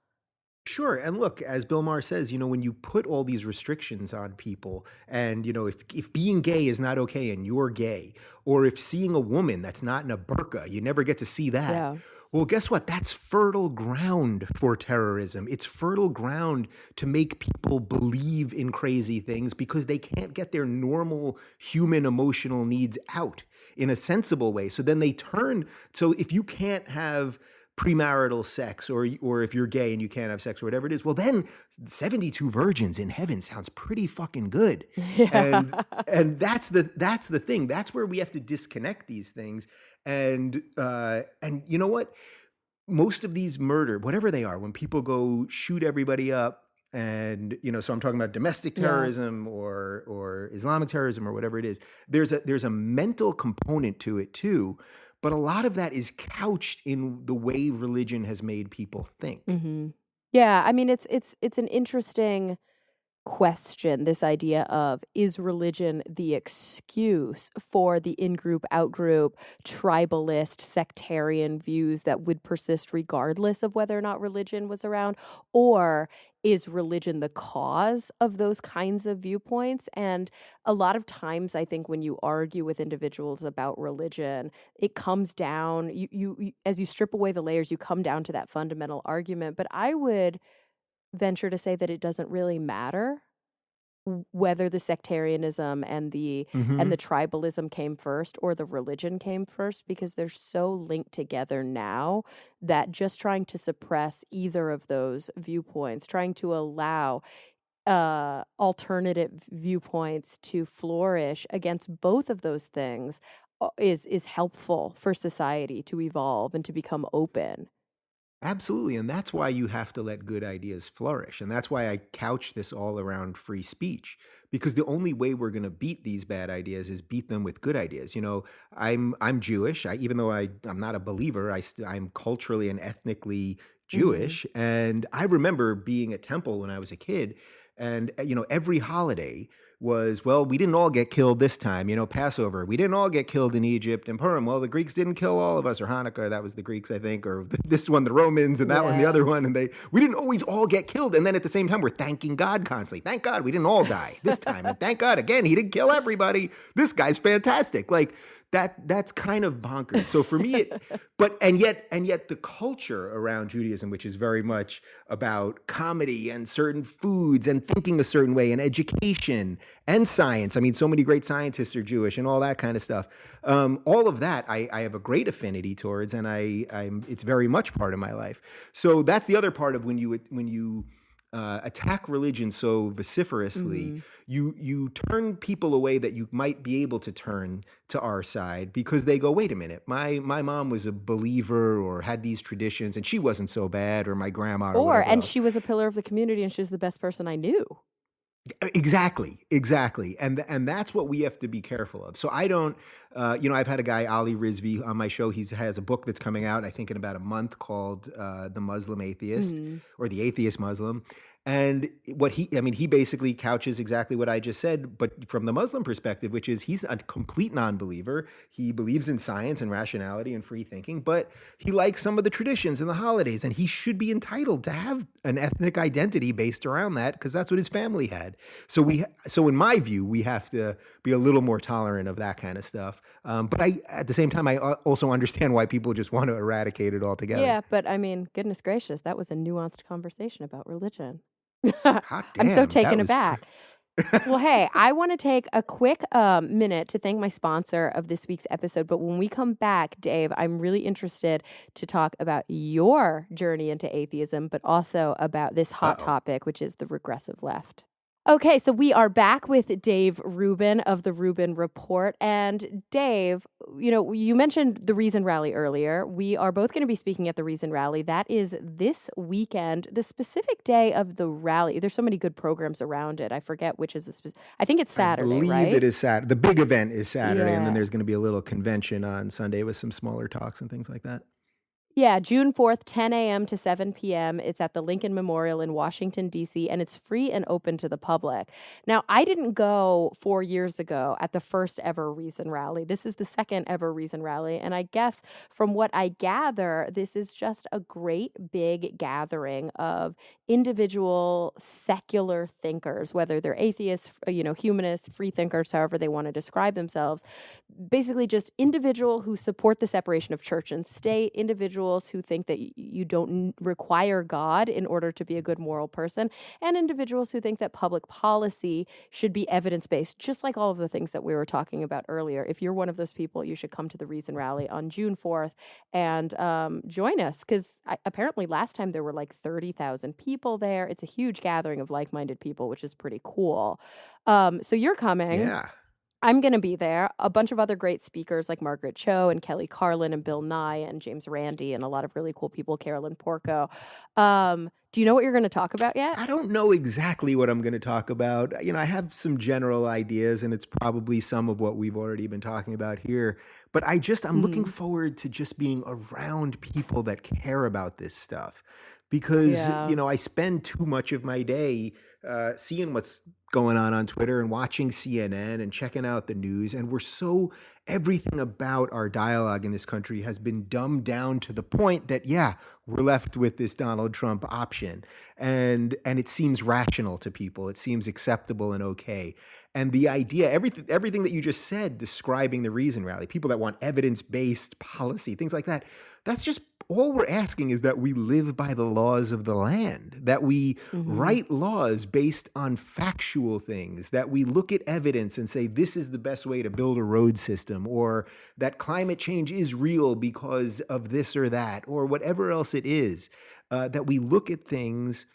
sure. And look, as Bill Maher says, when you put all these restrictions on people, and, if being gay is not okay and you're gay, or if seeing a woman that's not in a burqa, you never get to see that. Yeah. Well, guess what? That's fertile ground for terrorism. It's fertile ground to make people believe in crazy things, because they can't get their normal human emotional needs out in a sensible way. So then they turn. So if you can't have premarital sex, or if you're gay and you can't have sex, or whatever it is, well, then 72 virgins in heaven sounds pretty fucking good. Yeah. And that's the thing. That's where we have to disconnect these things. And you know what? Most of these murder, whatever they are, when people go shoot everybody up, and so I'm talking about domestic Yeah. terrorism or Islamic terrorism or whatever it is, there's a mental component to it too. But a lot of that is couched in the way religion has made people think. Mm-hmm. Yeah. I mean, it's an interesting question this idea of, is religion the excuse for the in-group, out-group, tribalist, sectarian views that would persist regardless of whether or not religion was around? Or is religion the cause of those kinds of viewpoints? And a lot of times, I think when you argue with individuals about religion, it comes down, as you strip away the layers, you come down to that fundamental argument. But I would venture to say that it doesn't really matter whether the sectarianism and the Mm-hmm. tribalism came first or the religion came first, because they're so linked together now that just trying to suppress either of those viewpoints, trying to allow alternative viewpoints to flourish against both of those things is helpful for society to evolve and to become open. Absolutely. And that's why you have to let good ideas flourish. And that's why I couch this all around free speech, because the only way we're going to beat these bad ideas is beat them with good ideas. I'm Jewish. Even though I'm not a believer, I'm culturally and ethnically Mm-hmm. Jewish. And I remember being at temple when I was a kid. And, every holiday was, well, we didn't all get killed this time, Passover. We didn't all get killed in Egypt and Purim. Well, the Greeks didn't kill all of us, or Hanukkah, that was the Greeks, I think, or this one, the Romans, and that one, the Yeah. other one. And we didn't always all get killed. And then at the same time, we're thanking God constantly. Thank God we didn't all die this time. And thank God, again, he didn't kill everybody. This guy's fantastic. Like, that's kind of bonkers. So for me, and yet the culture around Judaism, which is very much about comedy and certain foods and thinking a certain way and education and science. I mean, so many great scientists are Jewish and all that kind of stuff. All of that I have a great affinity towards, and it's very much part of my life. So that's the other part of when you attack religion so vociferously, Mm-hmm. you turn people away that you might be able to turn to our side, because they go, wait a minute, my mom was a believer or had these traditions and she wasn't so bad, or my grandma or whatever And else. she was a pillar of the community and she was the best person I knew. Exactly, and that's what we have to be careful of. So I don't, I've had a guy, Ali Rizvi, on my show. He has a book that's coming out, I think, in about a month, called "The Muslim Atheist" Mm-hmm. or "The Atheist Muslim." And he basically couches exactly what I just said, but from the Muslim perspective, which is he's a complete non-believer. He believes in science and rationality and free thinking, but he likes some of the traditions and the holidays, and he should be entitled to have an ethnic identity based around that, because that's what his family had. So in my view, we have to be a little more tolerant of that kind of stuff. But at the same time, I also understand why people just want to eradicate it altogether. Yeah, but I mean, goodness gracious, that was a nuanced conversation about religion. Hot I'm so damn, taken aback. Well, hey, I want to take a quick minute to thank my sponsor of this week's episode. But when we come back, Dave, I'm really interested to talk about your journey into atheism, but also about this hot topic, which is the regressive left. Okay, so we are back with Dave Rubin of the Rubin Report. And Dave, you mentioned the Reason Rally earlier. We are both going to be speaking at the Reason Rally. That is this weekend, the specific day of the rally. There's so many good programs around it. I forget which is I think it's Saturday, I believe right? it is Saturday. The big event is Saturday, and then Yeah. there's going to be a little convention on Sunday with some smaller talks and things like that. Yeah, June 4th, 10 a.m. to 7 p.m. It's at the Lincoln Memorial in Washington, D.C., and it's free and open to the public. Now, I didn't go 4 years ago at the first ever Reason Rally. This is the second ever Reason Rally, and I guess from what I gather, this is just a great big gathering of individual secular thinkers, whether they're atheists, humanists, free thinkers, however they want to describe themselves. Basically just individuals who support the separation of church and state, individuals who think that you don't require God in order to be a good moral person, and individuals who think that public policy should be evidence-based, just like all of the things that we were talking about earlier. If you're one of those people, you should come to the Reason Rally on June 4th and join us, because apparently last time there were like 30,000 people there. It's a huge gathering of like-minded people, which is pretty cool. So you're coming. Yeah. I'm going to be there. A bunch of other great speakers like Margaret Cho and Kelly Carlin and Bill Nye and James Randi and a lot of really cool people, Carolyn Porco. Do you know what you're going to talk about yet? I don't know exactly what I'm going to talk about. I have some general ideas, and it's probably some of what we've already been talking about here. But I'm looking forward to just being around people that care about this stuff. because, Yeah. I spend too much of my day seeing what's going on Twitter and watching CNN and checking out the news. And everything about our dialogue in this country has been dumbed down to the point that, yeah, we're left with this Donald Trump option. And it seems rational to people. It seems acceptable and okay. And the idea, everything that you just said describing the Reason Rally, people that want evidence-based policy, things like that, that's just all we're asking is that we live by the laws of the land, that we Mm-hmm. write laws based on factual things, that we look at evidence and say this is the best way to build a road system, or that climate change is real because of this or that, or whatever else it is, that we look at things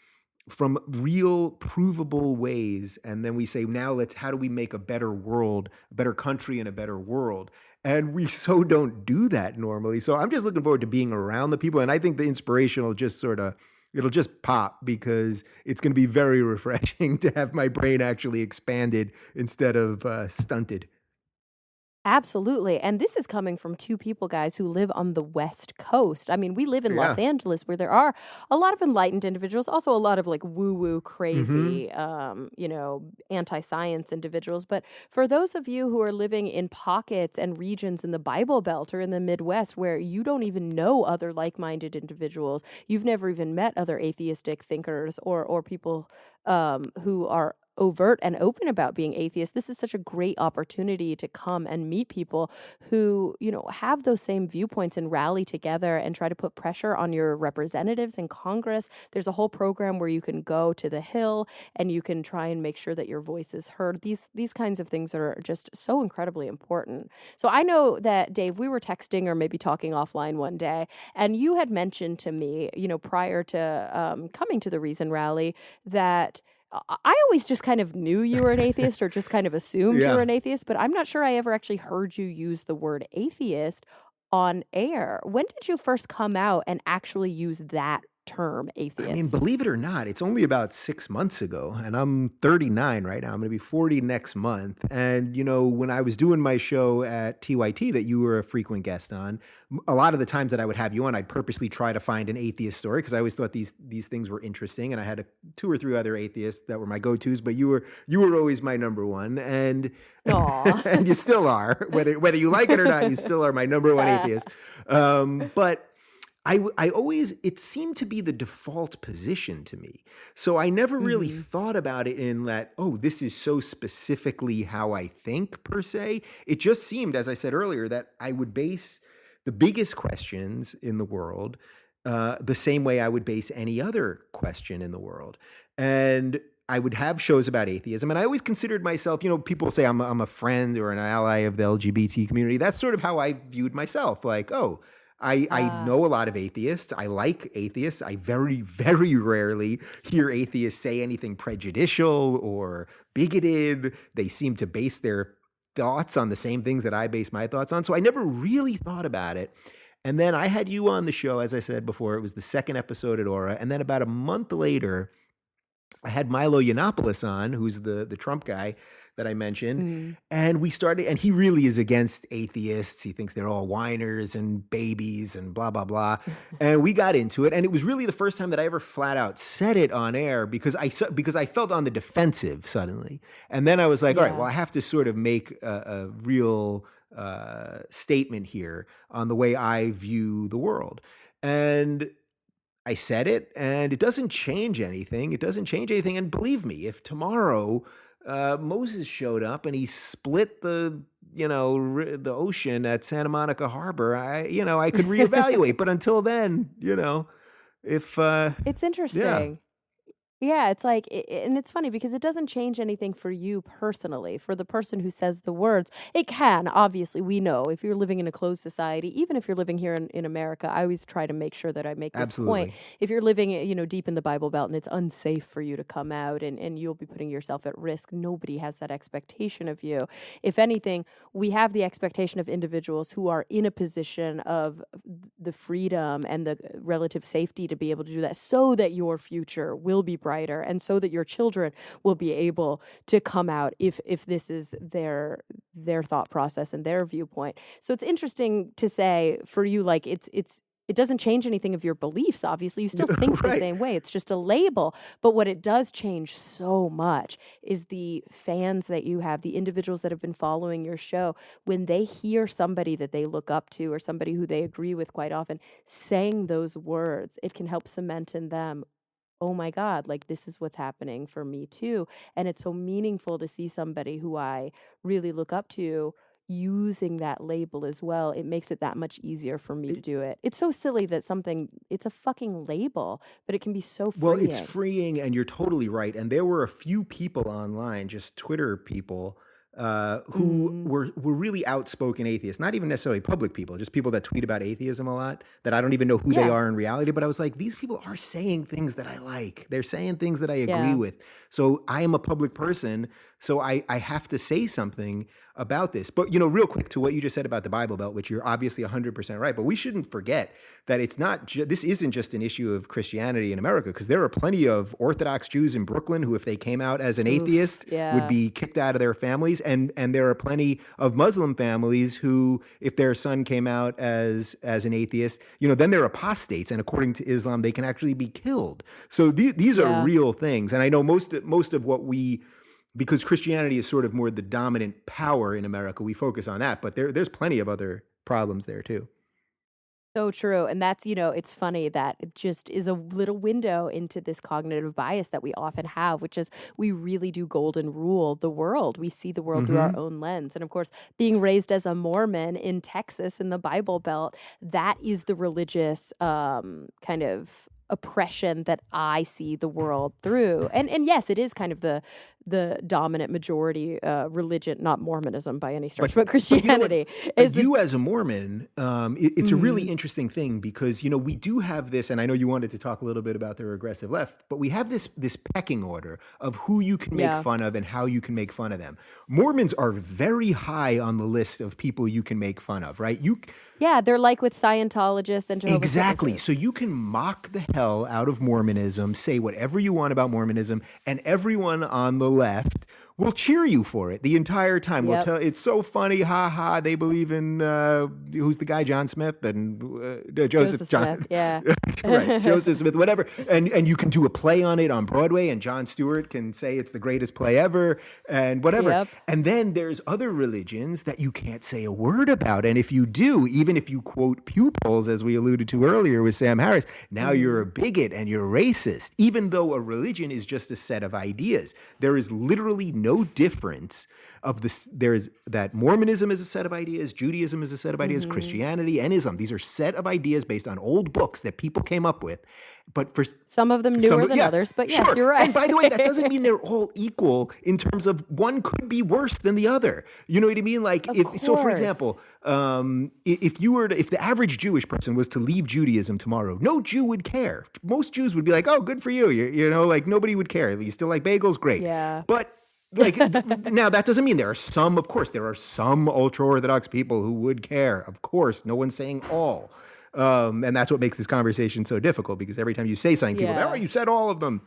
from real provable ways, and then we say, now how do we make a better world, a better country, and a better world? And we so don't do that normally. So I'm just looking forward to being around the people, and I think the inspiration will just it'll just pop, because it's going to be very refreshing to have my brain actually expanded instead of stunted. Absolutely. And this is coming from two people, guys, who live on the West Coast. I mean, we live in Los Yeah. Angeles, where there are a lot of enlightened individuals, also a lot of like woo-woo, Mm-hmm. crazy, anti-science individuals. But for those of you who are living in pockets and regions in the Bible Belt or in the Midwest where you don't even know other like-minded individuals, you've never even met other atheistic thinkers or people who are overt and open about being atheist, this is such a great opportunity to come and meet people who, have those same viewpoints and rally together and try to put pressure on your representatives in Congress. There's a whole program where you can go to the Hill and you can try and make sure that your voice is heard. These kinds of things are just so incredibly important. So I know that, Dave, we were texting or maybe talking offline one day, and you had mentioned to me, prior to coming to the Reason Rally, that I always just kind of knew you were an atheist or just kind of assumed you were Yeah. an atheist, but I'm not sure I ever actually heard you use the word atheist on air. When did you first come out and actually use that term, I mean, atheist? believe it or not, it's only about 6 months ago, and I'm 39 right now. I'm going to be 40 next month. And, when I was doing my show at TYT that you were a frequent guest on, a lot of the times that I would have you on, I'd purposely try to find an atheist story, because I always thought these things were interesting. And I had two or three other atheists that were my go-tos, but you were always my number one. And Aw. and you still are, whether you like it or not, you still are my number one atheist. But I always, it seemed to be the default position to me. So I never really hmm thought about it in that, oh, this is so specifically how I think, per se. It just seemed, as I said earlier, that I would base the biggest questions in the world the same way I would base any other question in the world. And I would have shows about atheism. And I always considered myself, people say I'm a friend or an ally of the LGBT community. That's sort of how I viewed myself. Like, oh, I Ah. know a lot of atheists. I like atheists. I very, very rarely hear atheists say anything prejudicial or bigoted. They seem to base their thoughts on the same things that I base my thoughts on. So I never really thought about it. And then I had you on the show, as I said before. It was the second episode at Aura. And then about a month later, I had Milo Yiannopoulos on, who's the Trump guy that I mentioned, Mm. and we started. And he really is against atheists. He thinks they're all whiners and babies and blah blah blah. And we got into it, and it was really the first time that I ever flat out said it on air, because I felt on the defensive suddenly. And then I was like, all right, well, Yeah. I have to sort of make a real statement here on the way I view the world. And I said it, and it doesn't change anything. It doesn't change anything. And believe me, if tomorrow Moses showed up and he split the ocean at Santa Monica Harbor, I could reevaluate. But until then, if It's yeah, interesting. Yeah, it's like, and it's funny because it doesn't change anything for you personally. For the person who says the words, it can. Obviously, we know if you're living in a closed society, even if you're living here in America, I always try to make sure that I make this point. absolutely, If you're living, deep in the Bible Belt and it's unsafe for you to come out and you'll be putting yourself at risk, nobody has that expectation of you. If anything, we have the expectation of individuals who are in a position of the freedom and the relative safety to be able to do that so that your future will be brighter and so that your children will be able to come out if this is their thought process and their viewpoint. So it's interesting to say for you, like it's It doesn't change anything of your beliefs, obviously. You still think the Right. same way. It's just a label. But what it does change so much is the fans that you have, the individuals that have been following your show, when they hear somebody that they look up to or somebody who they agree with quite often saying those words, it can help cement in them, oh my God, like this is what's happening for me too. And it's so meaningful to see somebody who I really look up to using that label as well. It makes it that much easier for me to do it. It's so silly that it's a fucking label, but it can be so Well, it's freeing. freeing, and you're totally right. And there were a few people online, just Twitter people, who Mm, were really outspoken atheists. Not even necessarily public people, just people that tweet about atheism a lot. That I don't even know who they yeah, are in reality. But I was like, these people are saying things that I like. They're saying things that I agree yeah. with. So I am a public person. So I have to say something about this. But, real quick to what you just said about the Bible Belt, which you're obviously 100% right. But we shouldn't forget that it's not this isn't just an issue of Christianity in America, because there are plenty of Orthodox Jews in Brooklyn who, if they came out as an Oof, atheist, would yeah. be kicked out of their families. And there are plenty of Muslim families who, if their son came out as an atheist, then they're apostates. And according to Islam, they can actually be killed. So these are Yeah. real things. And I know most of what because Christianity is sort of more the dominant power in America, we focus on that. But there's plenty of other problems there too. So true. And that's, it's funny that it just is a little window into this cognitive bias that we often have, which is we really do golden rule the world. We see the world through our Hmm. own lens. And of course, being raised as a Mormon in Texas in the Bible Belt, that is the religious kind of oppression that I see the world through. And yes, it is kind of the dominant majority religion, not Mormonism by any stretch, but But you know what? Christianity is the You as a Mormon, it's a really Mhm. interesting thing because we do have this, and I know you wanted to talk a little bit about the regressive left, but we have this pecking order of who you can make Yeah. fun of and how you can make fun of them. Mormons are very high on the list of people you can make fun of, right? Yeah, they're like with Scientologists and Jehovah's Exactly. Witnesses. So you can mock the hell out of Mormonism, say whatever you want about Mormonism, and everyone on the left will cheer you for it the entire time. Will Yep. tell it's so funny, ha ha. They believe in who's the guy, John Smith and Joseph Joseph Smith, John, yeah. right? Joseph Smith, whatever. And you can do a play on it on Broadway, and Jon Stewart can say it's the greatest play ever, and whatever. Yep. And then there's other religions that you can't say a word about, and if you do, even if you quote pew polls, as we alluded to earlier with Sam Harris, now you're a Mhm. bigot and you're racist, even though a religion is just a set of ideas. There is literally no difference of this. There's that Mormonism is a set of ideas, Judaism is a set of ideas, Mhm. Christianity and Islam. These are set of ideas based on old books that people came up with. But for Some of them newer than yeah, others, but yes, sure. you're right. And by the way, that doesn't mean they're all equal in terms of one could be worse than the other. You know what I mean? Like, Of so for course. example, if the average Jewish person was to leave Judaism tomorrow, no Jew would care. Most Jews would be like, "Oh, good for you." Like nobody would care. You still like bagels, great. Yeah. But like now, that doesn't mean of course, there are some ultra orthodox people who would care. Of course, no one's saying all. And that's what makes this conversation so difficult because every time you say something, people go, "Oh, Yeah. you said all of them."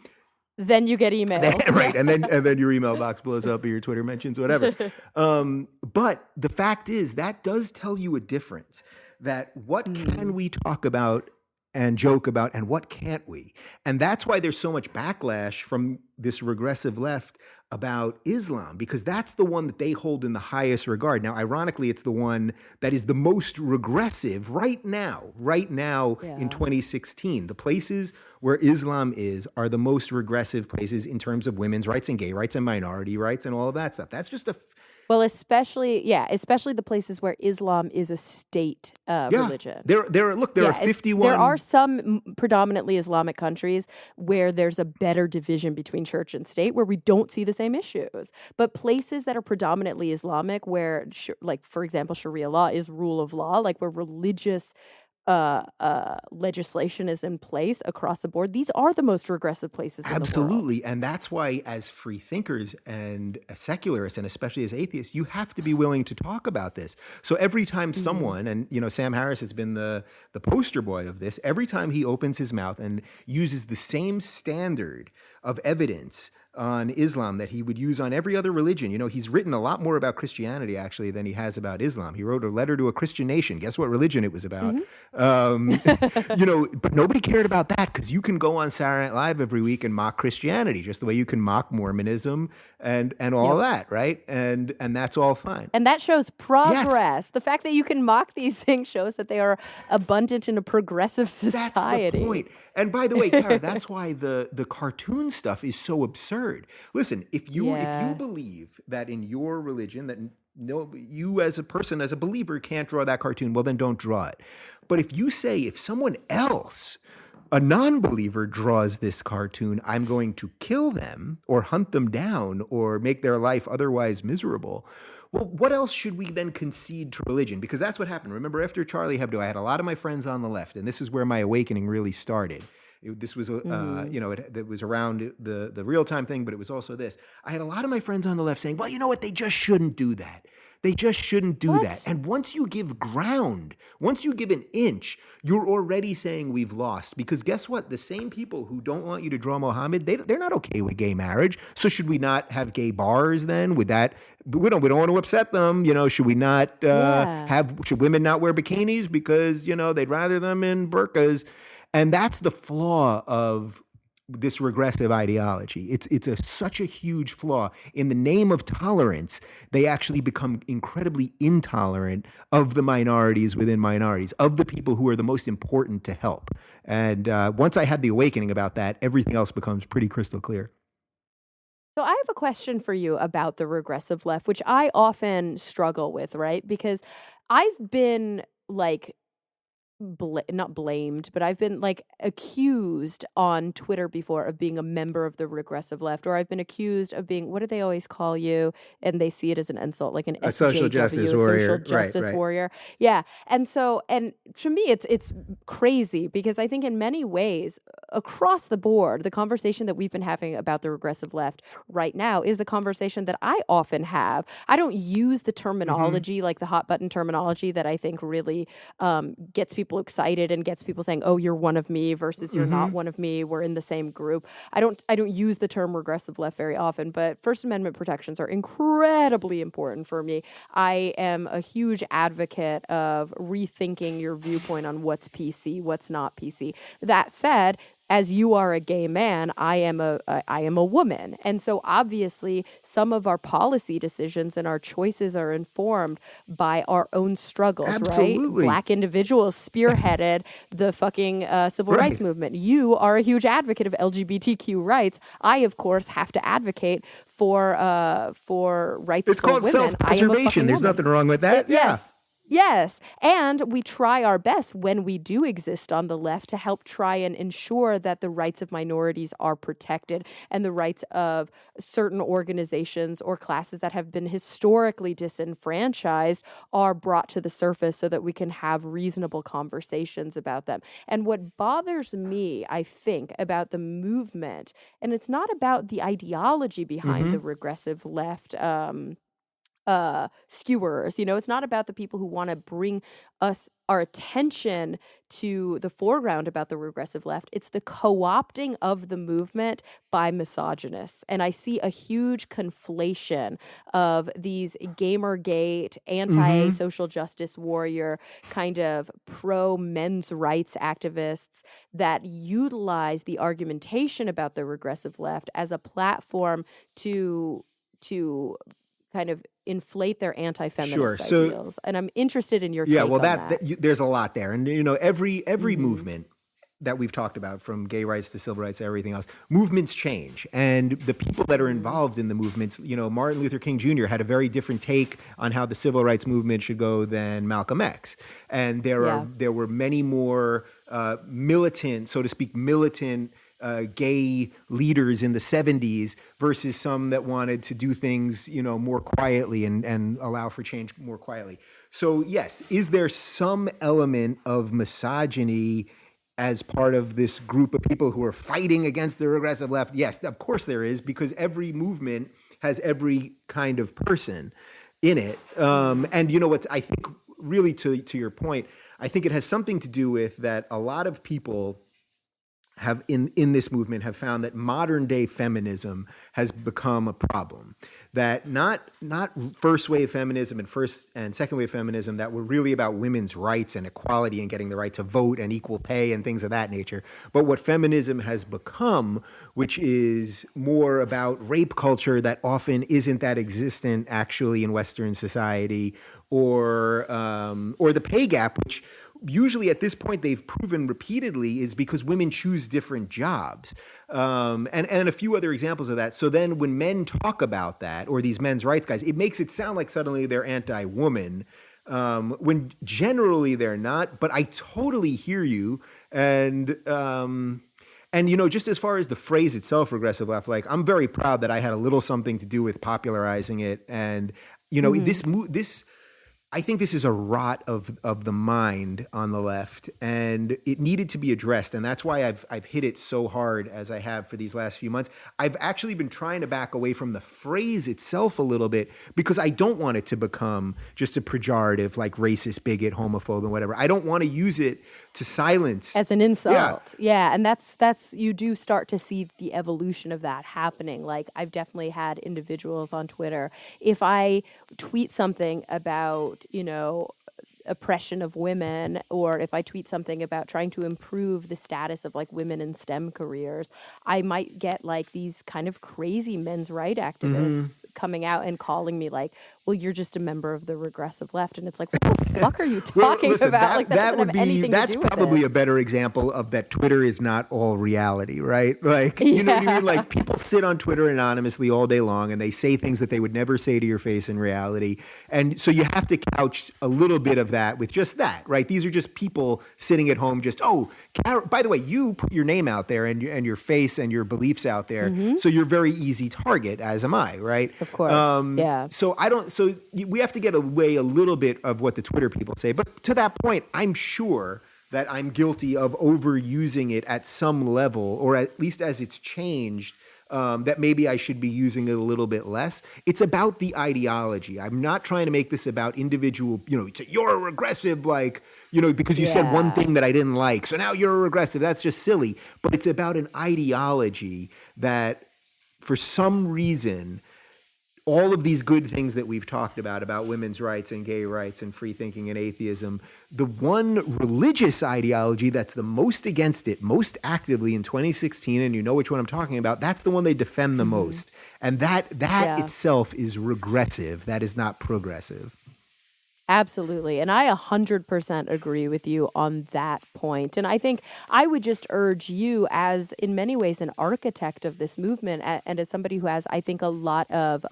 Then you get emails. Right, and then your email box blows up, or your Twitter mentions, whatever. But the fact is that does tell you a difference. That what can Mm. we talk about and joke about, and what can't we? And that's why there's so much backlash from this regressive left about Islam, because that's the one that they hold in the highest regard. Now, ironically, it's the one that is the most regressive right now in Yeah. 2016. The places where Islam are the most regressive places in terms of women's rights and gay rights and minority rights and all of that stuff. That's just Well, especially the places where Islam is a state religion. There are Yeah, 51. there are some predominantly Islamic countries where there's a better division between church and state where we don't see the same issues. But places that are predominantly Islamic where, like, for example, Sharia law is rule of law, like where religious legislation is in place across the board, these are the most regressive places in the world. Absolutely. And that's why, as free thinkers and as secularists, and especially as atheists, you have to be willing to talk about this. So every time someone, and Sam Harris has been the poster boy of this, every time he opens his mouth and uses the same standard of evidence on Islam that he would use on every other religion. You know, he's written a lot more about Christianity actually than he has about Islam. He wrote a letter to a Christian nation. Guess what religion it was about? You know, but nobody cared about that because you can go on Saturday Night Live every week and mock Christianity just the way you can mock Mormonism and all that, right? And that's all fine. And that shows progress. Yes. The fact that you can mock these things shows that they are abundant in a progressive society. That's the point. And by the way, Cara, that's why the cartoon stuff is so absurd. Listen, if you believe that in your religion that you as a person, as a believer, can't draw that cartoon, well, then don't draw it. But if you say if someone else, a non-believer, draws this cartoon, I'm going to kill them or hunt them down or make their life otherwise miserable. Well, what else should we then concede to religion? Because that's what happened. Remember, after Charlie Hebdo, I had a lot of my friends on the left, and this is where my awakening really started. This was, you know, it was around the real-time thing, but it was also this. I had a lot of my friends on the left saying, well, you know what? They just shouldn't do that. They just shouldn't do that. And once you give ground, once you give an inch, you're already saying we've lost. Because guess what? The same people who don't want you to draw Muhammad, they're not okay with gay marriage. So should we not have gay bars then? Would that, we don't want to upset them. You know, should we not should women not wear bikinis because, you know, they'd rather them in burqas? And that's the flaw of this regressive ideology. It's such a huge flaw. In the name of tolerance, they actually become incredibly intolerant of the minorities within minorities, of the people who are the most important to help. And once I had the awakening about that, everything else becomes pretty crystal clear. So I have a question for you about the regressive left, which I often struggle with, right? Because I've been like, not blamed, but I've been like accused on Twitter before of being a member of the regressive left, or I've been accused of being, what do they always call you? And they see it as an insult, like an social justice warrior. Social justice warrior. Yeah. And so, and to me, it's crazy because I think in many ways across the board, the conversation that we've been having about the regressive left right now is a conversation that I often have. I don't use the terminology, like the hot button terminology that I think really gets people excited and gets people saying, oh, you're one of me versus you're not one of me. We're in the same group. I don't use the term regressive left very often, but First Amendment protections are incredibly important for me. I am a huge advocate of rethinking your viewpoint on what's PC, what's not PC. That said, as you are a gay man, I am a woman. And so obviously some of our policy decisions and our choices are informed by our own struggles, Absolutely. Right? Black individuals spearheaded the fucking civil rights movement. You are a huge advocate of LGBTQ rights. I, of course, have to advocate for rights for women. It's called self-preservation. There's nothing wrong with that. Yes. And we try our best when we do exist on the left to help try and ensure that the rights of minorities are protected and the rights of certain organizations or classes that have been historically disenfranchised are brought to the surface so that we can have reasonable conversations about them. And what bothers me, I think, about the movement, and it's not about the ideology behind the regressive left, skewers, you know, it's not about the people who want to bring our attention to the foreground about the regressive left. It's the co-opting of the movement by misogynists. And I see a huge conflation of these Gamergate, anti-social justice warrior, kind of pro-men's rights activists that utilize the argumentation about the regressive left as a platform to kind of inflate their anti-feminist ideals. And I'm interested in your take on that. There's a lot there. And, you know, every movement that we've talked about, from gay rights to civil rights to everything else, movements change. And the people that are involved in the movements, you know, Martin Luther King Jr. had a very different take on how the civil rights movement should go than Malcolm X. And there were many more militant gay leaders in the 70s versus some that wanted to do things, you know, more quietly and allow for change more quietly. So yes, is there some element of misogyny as part of this group of people who are fighting against the regressive left? Yes, of course there is, because every movement has every kind of person in it. And you know what, I think really to your point, I think it has something to do with that a lot of people have in this movement have found that modern day feminism has become a problem. That not first wave feminism and first and second wave feminism that were really about women's rights and equality and getting the right to vote and equal pay and things of that nature, but what feminism has become, which is more about rape culture that often isn't that existent actually in Western society, or the pay gap, which usually at this point they've proven repeatedly is because women choose different jobs, and a few other examples of that. So then when men talk about that, or these men's rights guys, it makes it sound like suddenly they're anti-woman, when generally they're not. But I totally hear you. And just as far as the phrase itself, regressive left, like I'm very proud that I had a little something to do with popularizing it. And this I think this is a rot of the mind on the left, and it needed to be addressed. And that's why I've hit it so hard as I have for these last few months. I've actually been trying to back away from the phrase itself a little bit because I don't want it to become just a pejorative like racist, bigot, homophobe, and whatever. I don't want to use it to silence as an insult. Yeah, and that's you do start to see the evolution of that happening. Like I've definitely had individuals on Twitter, if I tweet something about, oppression of women, or if I tweet something about trying to improve the status of like women in STEM careers, I might get like these kind of crazy men's rights activists coming out and calling me like, well, you're just a member of the regressive left. And it's like, what the fuck are you talking about? That's probably a better example of that Twitter is not all reality, right? Like, you know what I mean? Like people sit on Twitter anonymously all day long and they say things that they would never say to your face in reality. And so you have to couch a little bit of that with just that, right? These are just people sitting at home just, Cara, by the way, you put your name out there and your face and your beliefs out there. So you're a very easy target, as am I, right? Of course. So we have to get away a little bit of what the Twitter people say. But to that point, I'm sure that I'm guilty of overusing it at some level, or at least as it's changed, that maybe I should be using it a little bit less. It's about the ideology. I'm not trying to make this about individual, you're a regressive, because you said one thing that I didn't like, so now you're a regressive. That's just silly. But it's about an ideology that for some reason, all of these good things that we've talked about women's rights and gay rights and free thinking and atheism, the one religious ideology that's the most against it, most actively in 2016, and you know which one I'm talking about, that's the one they defend the most. And that itself is regressive. That is not progressive. Absolutely. And I 100% agree with you on that point. And I think I would just urge you, as in many ways an architect of this movement, and as somebody who has, I think, a lot of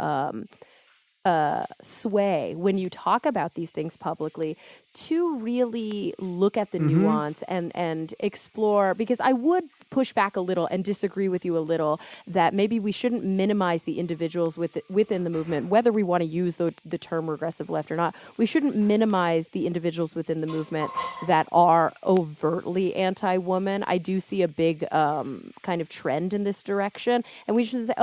sway when you talk about these things publicly, to really look at the nuance and explore, because I would push back a little and disagree with you a little that maybe we shouldn't minimize the individuals within the movement, whether we want to use the term regressive left or not. We shouldn't minimize the individuals within the movement that are overtly anti-woman. I do see a big kind of trend in this direction, and we shouldn't say,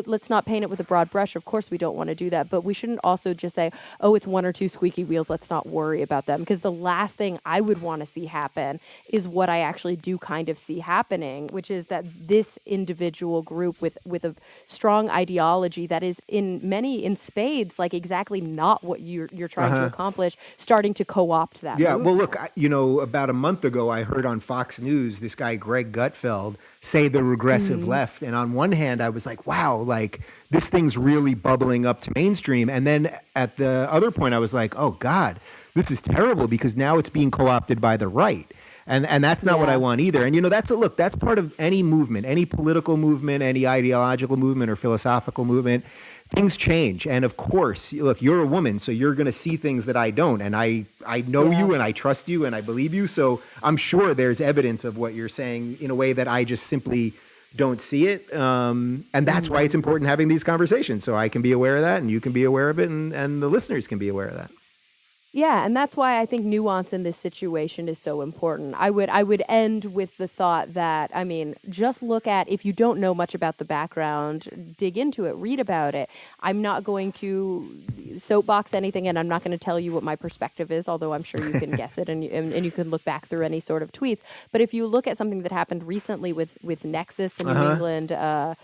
let's not paint it with a broad brush. Of course we don't want to do that, but we shouldn't also just say, it's one or two squeaky wheels, let's not worry about them. Because the last thing I would want to see happen is what I actually do kind of see happening, which is that this individual group with a strong ideology that is in spades, like exactly not what you're trying to accomplish, starting to co-opt that. Yeah, well, look, about a month ago, I heard on Fox News this guy, Greg Gutfeld, say the regressive left. And on one hand, I was like, wow, like this thing's really bubbling up to mainstream. And then at the other point, I was like, oh, God, this is terrible because now it's being co-opted by the right. And that's not what I want either. And, that's part of any movement, any political movement, any ideological movement or philosophical movement. Things change. And of course, look, you're a woman, so you're going to see things that I don't. And I know you and I trust you and I believe you. So I'm sure there's evidence of what you're saying in a way that I just simply don't see it. And that's why it's important having these conversations. So I can be aware of that and you can be aware of it and the listeners can be aware of that. Yeah, and that's why I think nuance in this situation is so important. I would end with the thought that, I mean, just look at, if you don't know much about the background, dig into it, read about it. I'm not going to soapbox anything, and I'm not going to tell you what my perspective is, although I'm sure you can guess it, and you can look back through any sort of tweets. But if you look at something that happened recently with Nexus, the New England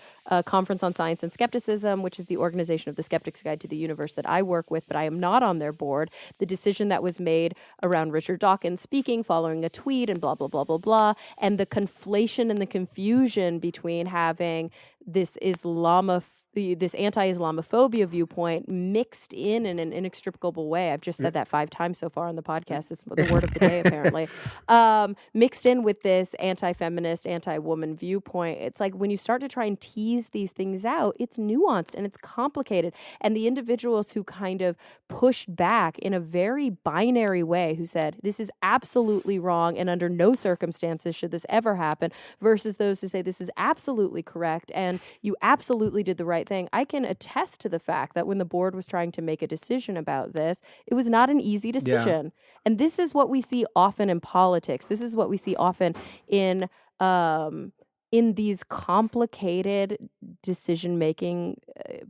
Conference on Science and Skepticism, which is the organization of the Skeptic's Guide to the Universe that I work with, but I am not on their board. The decision that was made around Richard Dawkins speaking following a tweet and blah, blah, blah, blah, blah, and the conflation and the confusion between having this this anti-Islamophobia viewpoint mixed in an inextricable way. I've just said that 5 times so far on the podcast. It's the word of the day, apparently. Mixed in with this anti-feminist, anti-woman viewpoint. It's like when you start to try and tease these things out, it's nuanced and it's complicated. And the individuals who kind of pushed back in a very binary way, who said, this is absolutely wrong and under no circumstances should this ever happen, versus those who say this is absolutely correct and you absolutely did the right thing. I can attest to the fact that when the board was trying to make a decision about this, it was not an easy decision. Yeah. And this is what we see often in politics. This is what we see often in these complicated decision-making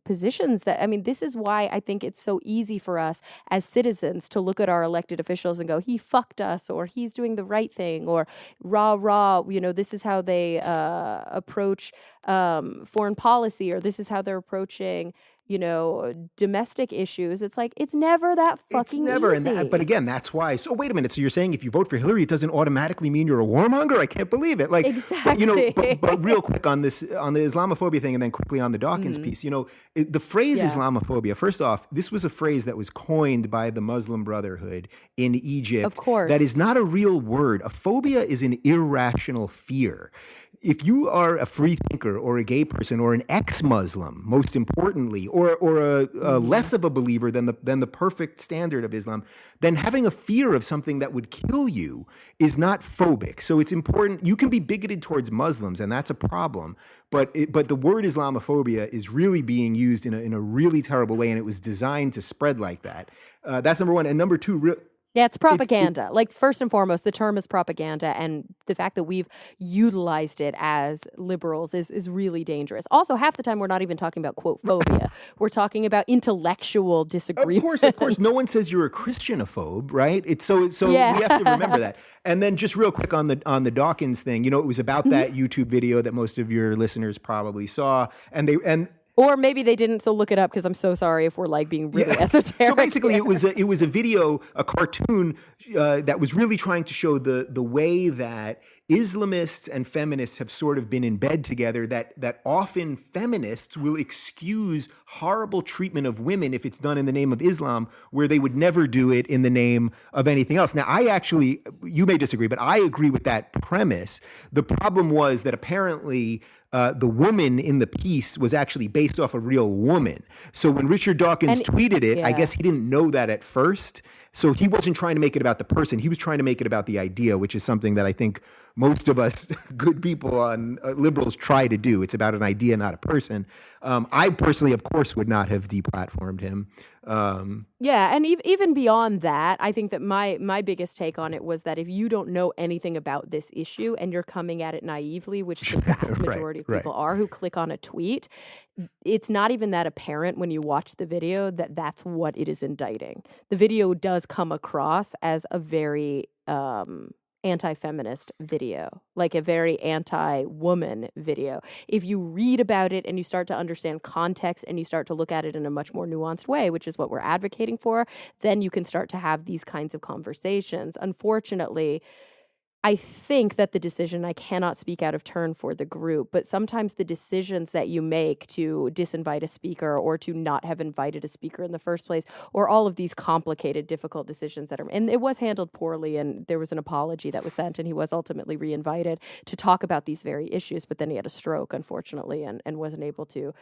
positions. That, I mean, this is why I think it's so easy for us as citizens to look at our elected officials and go, he fucked us, or he's doing the right thing, or rah, rah, this is how they approach foreign policy, or this is how they're approaching domestic issues. It's like, it's never that fucking easy. But again, that's why. So wait a minute. So you're saying if you vote for Hillary, it doesn't automatically mean you're a warmonger? I can't believe it. Like, exactly. But real quick on the Islamophobia thing, and then quickly on the Dawkins piece, the phrase Islamophobia, first off, this was a phrase that was coined by the Muslim Brotherhood in Egypt. Of course. That is not a real word. A phobia is an irrational fear. If you are a free thinker or a gay person or an ex-Muslim, most importantly, or a less of a believer than the perfect standard of Islam, then having a fear of something that would kill you is not phobic. So it's important. You can be bigoted towards Muslims, and that's a problem. But the word Islamophobia is really being used in a really terrible way, and it was designed to spread like that. That's number one. And number two, yeah, it's propaganda. Like, first and foremost, the term is propaganda, and the fact that we've utilized it as liberals is really dangerous. Also, half the time we're not even talking about, quote, phobia. We're talking about intellectual disagreement. Of course. No one says you're a Christianophobe, right? It's so yeah. We have to remember that. And then just real quick on the Dawkins thing, it was about that YouTube video that most of your listeners probably saw, or maybe they didn't, so look it up, because I'm so sorry if we're like being really esoteric. So basically, it was a video, a cartoon that was really trying to show the way that Islamists and feminists have sort of been in bed together, that often feminists will excuse horrible treatment of women if it's done in the name of Islam, where they would never do it in the name of anything else. Now, you may disagree, but I agree with that premise. The problem was that apparently the woman in the piece was actually based off a real woman. So when Richard Dawkins tweeted it, I guess he didn't know that at first. So he wasn't trying to make it about the person. He was trying to make it about the idea, which is something that I think most of us good people on liberals try to do. It's about an idea, not a person. I personally, of course, would not have deplatformed him. Yeah, and even beyond that, I think that my biggest take on it was that if you don't know anything about this issue and you're coming at it naively, which the vast majority of people are who click on a tweet, it's not even that apparent when you watch the video that that's what it is indicting. The video does come across as a very anti-feminist video, like a very anti-woman video. If you read about it and you start to understand context and you start to look at it in a much more nuanced way, which is what we're advocating for, then you can start to have these kinds of conversations. Unfortunately, I think that the decision, I cannot speak out of turn for the group, but sometimes the decisions that you make to disinvite a speaker or to not have invited a speaker in the first place, or all of these complicated, difficult decisions and it was handled poorly, and there was an apology that was sent, and he was ultimately re-invited to talk about these very issues, but then he had a stroke, unfortunately, and wasn't able to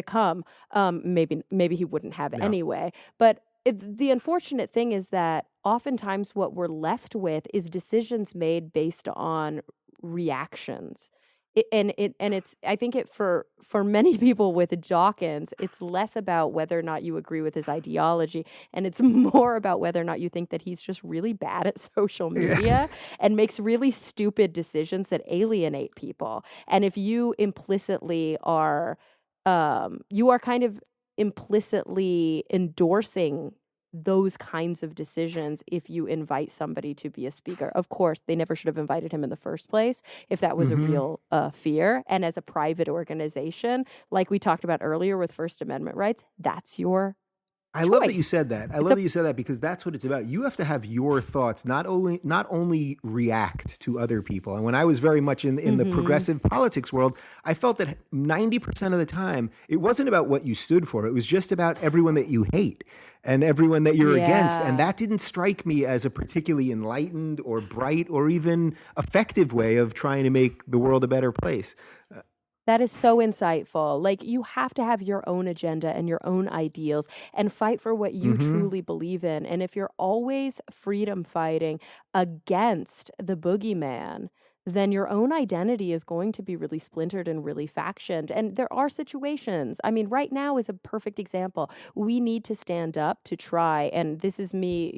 come. Maybe he wouldn't have anyway, but the unfortunate thing is that oftentimes what we're left with is decisions made based on reactions. It's I think it for many people with Dawkins, it's less about whether or not you agree with his ideology, and it's more about whether or not you think that he's just really bad at social Yeah. media and makes really stupid decisions that alienate people. And if you implicitly are, you are kind of implicitly endorsing those kinds of decisions if you invite somebody to be a speaker. Of course, they never should have invited him in the first place if that was a Hmm. real fear. And as a private organization, like we talked about earlier with First Amendment rights, that's your I love that you choice. said that. I It's love a that you said that because that's what it's about. You have to have your thoughts, not only react to other people. And when I was very much in the Mhm. progressive politics world, I felt that 90% of the time it wasn't about what you stood for. It was just about everyone that you hate and everyone that you're against. And Yeah. that didn't strike me as a particularly enlightened or bright or even effective way of trying to make the world a better place. That is so insightful. Like, you have to have your own agenda and your own ideals and fight for what you Hmm. truly believe in. And if you're always freedom fighting against the boogeyman, then your own identity is going to be really splintered and really factioned. And there are situations. I mean, right now is a perfect example. We need to stand up to try, and this is me,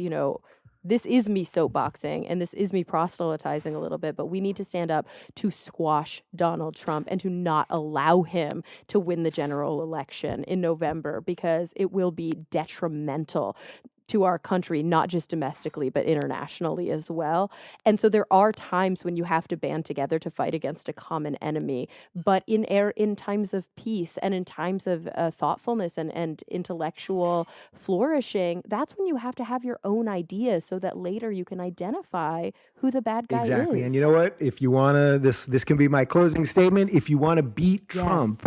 this is me soapboxing and this is me proselytizing a little bit, but we need to stand up to squash Donald Trump and to not allow him to win the general election in November because it will be detrimental to our country, not just domestically, but internationally as well. And so there are times when you have to band together to fight against a common enemy. But in times of peace and in times of thoughtfulness and intellectual flourishing, that's when you have to have your own ideas so that later you can identify who the bad guy Exactly. And you know is. what? If you want to, this can be my closing statement. If you want to beat Yes. Trump,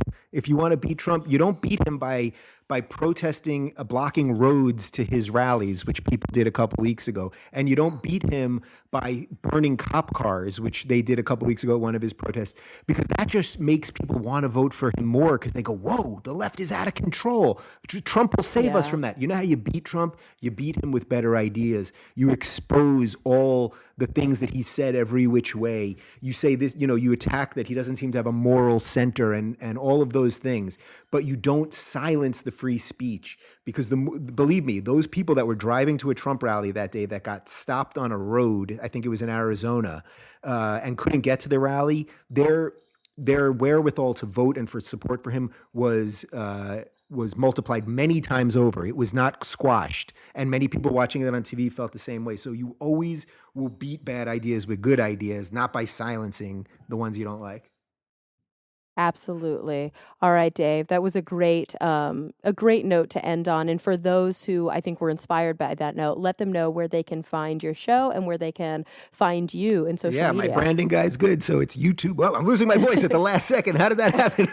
you don't beat him by protesting, blocking roads to his rallies, which people did a couple weeks ago. And you don't beat him by burning cop cars, which they did a couple weeks ago at one of his protests, because that just makes people want to vote for him more because they go, whoa, the left is out of control. Trump will save us Yeah. from that. You know how you beat Trump? You beat him with better ideas. You expose all the things that he said every which way. You say this, you attack that he doesn't seem to have a moral center and all of those things, but you don't silence the free speech because believe me, those people that were driving to a Trump rally that day that got stopped on a road, I think it was in Arizona, and couldn't get to the rally, their wherewithal to vote and for support for him was multiplied many times over. It was not squashed, and many people watching it on TV felt the same way. So you always will beat bad ideas with good ideas, not by silencing the ones you don't like. Absolutely. All right, Dave. That was a great note to end on. And for those who I think were inspired by that note, let them know where they can find your show and where they can find you in social Yeah, my media. branding guy's good. So it's YouTube. Well, I'm losing my voice at the last second. How did that happen?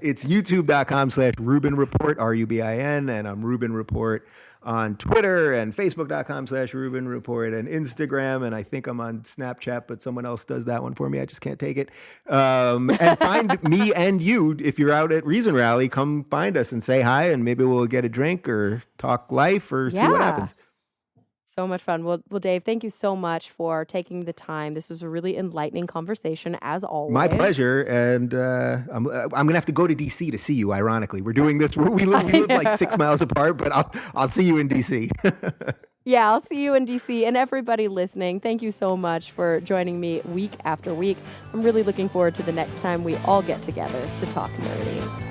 It's youtube.com/Rubin Report, RUBIN, and I'm Rubin Report on Twitter and Facebook.com/Rubin Report and Instagram. And I think I'm on Snapchat, but someone else does that one for me. I just can't take it. And find me and you if you're out at Reason Rally. Come find us and say hi, and maybe we'll get a drink or talk life or see what Yeah. happens. So much fun. Well, Dave, thank you so much for taking the time. This was a really enlightening conversation, as My always. pleasure, and I'm gonna have to go to DC to see you. Ironically, we're doing this. We I live like 6 miles apart, but I'll see you in DC. Yeah, I'll see you in DC. And everybody listening, thank you so much for joining me week after week. I'm really looking forward to the next time we all get together to talk nerdy.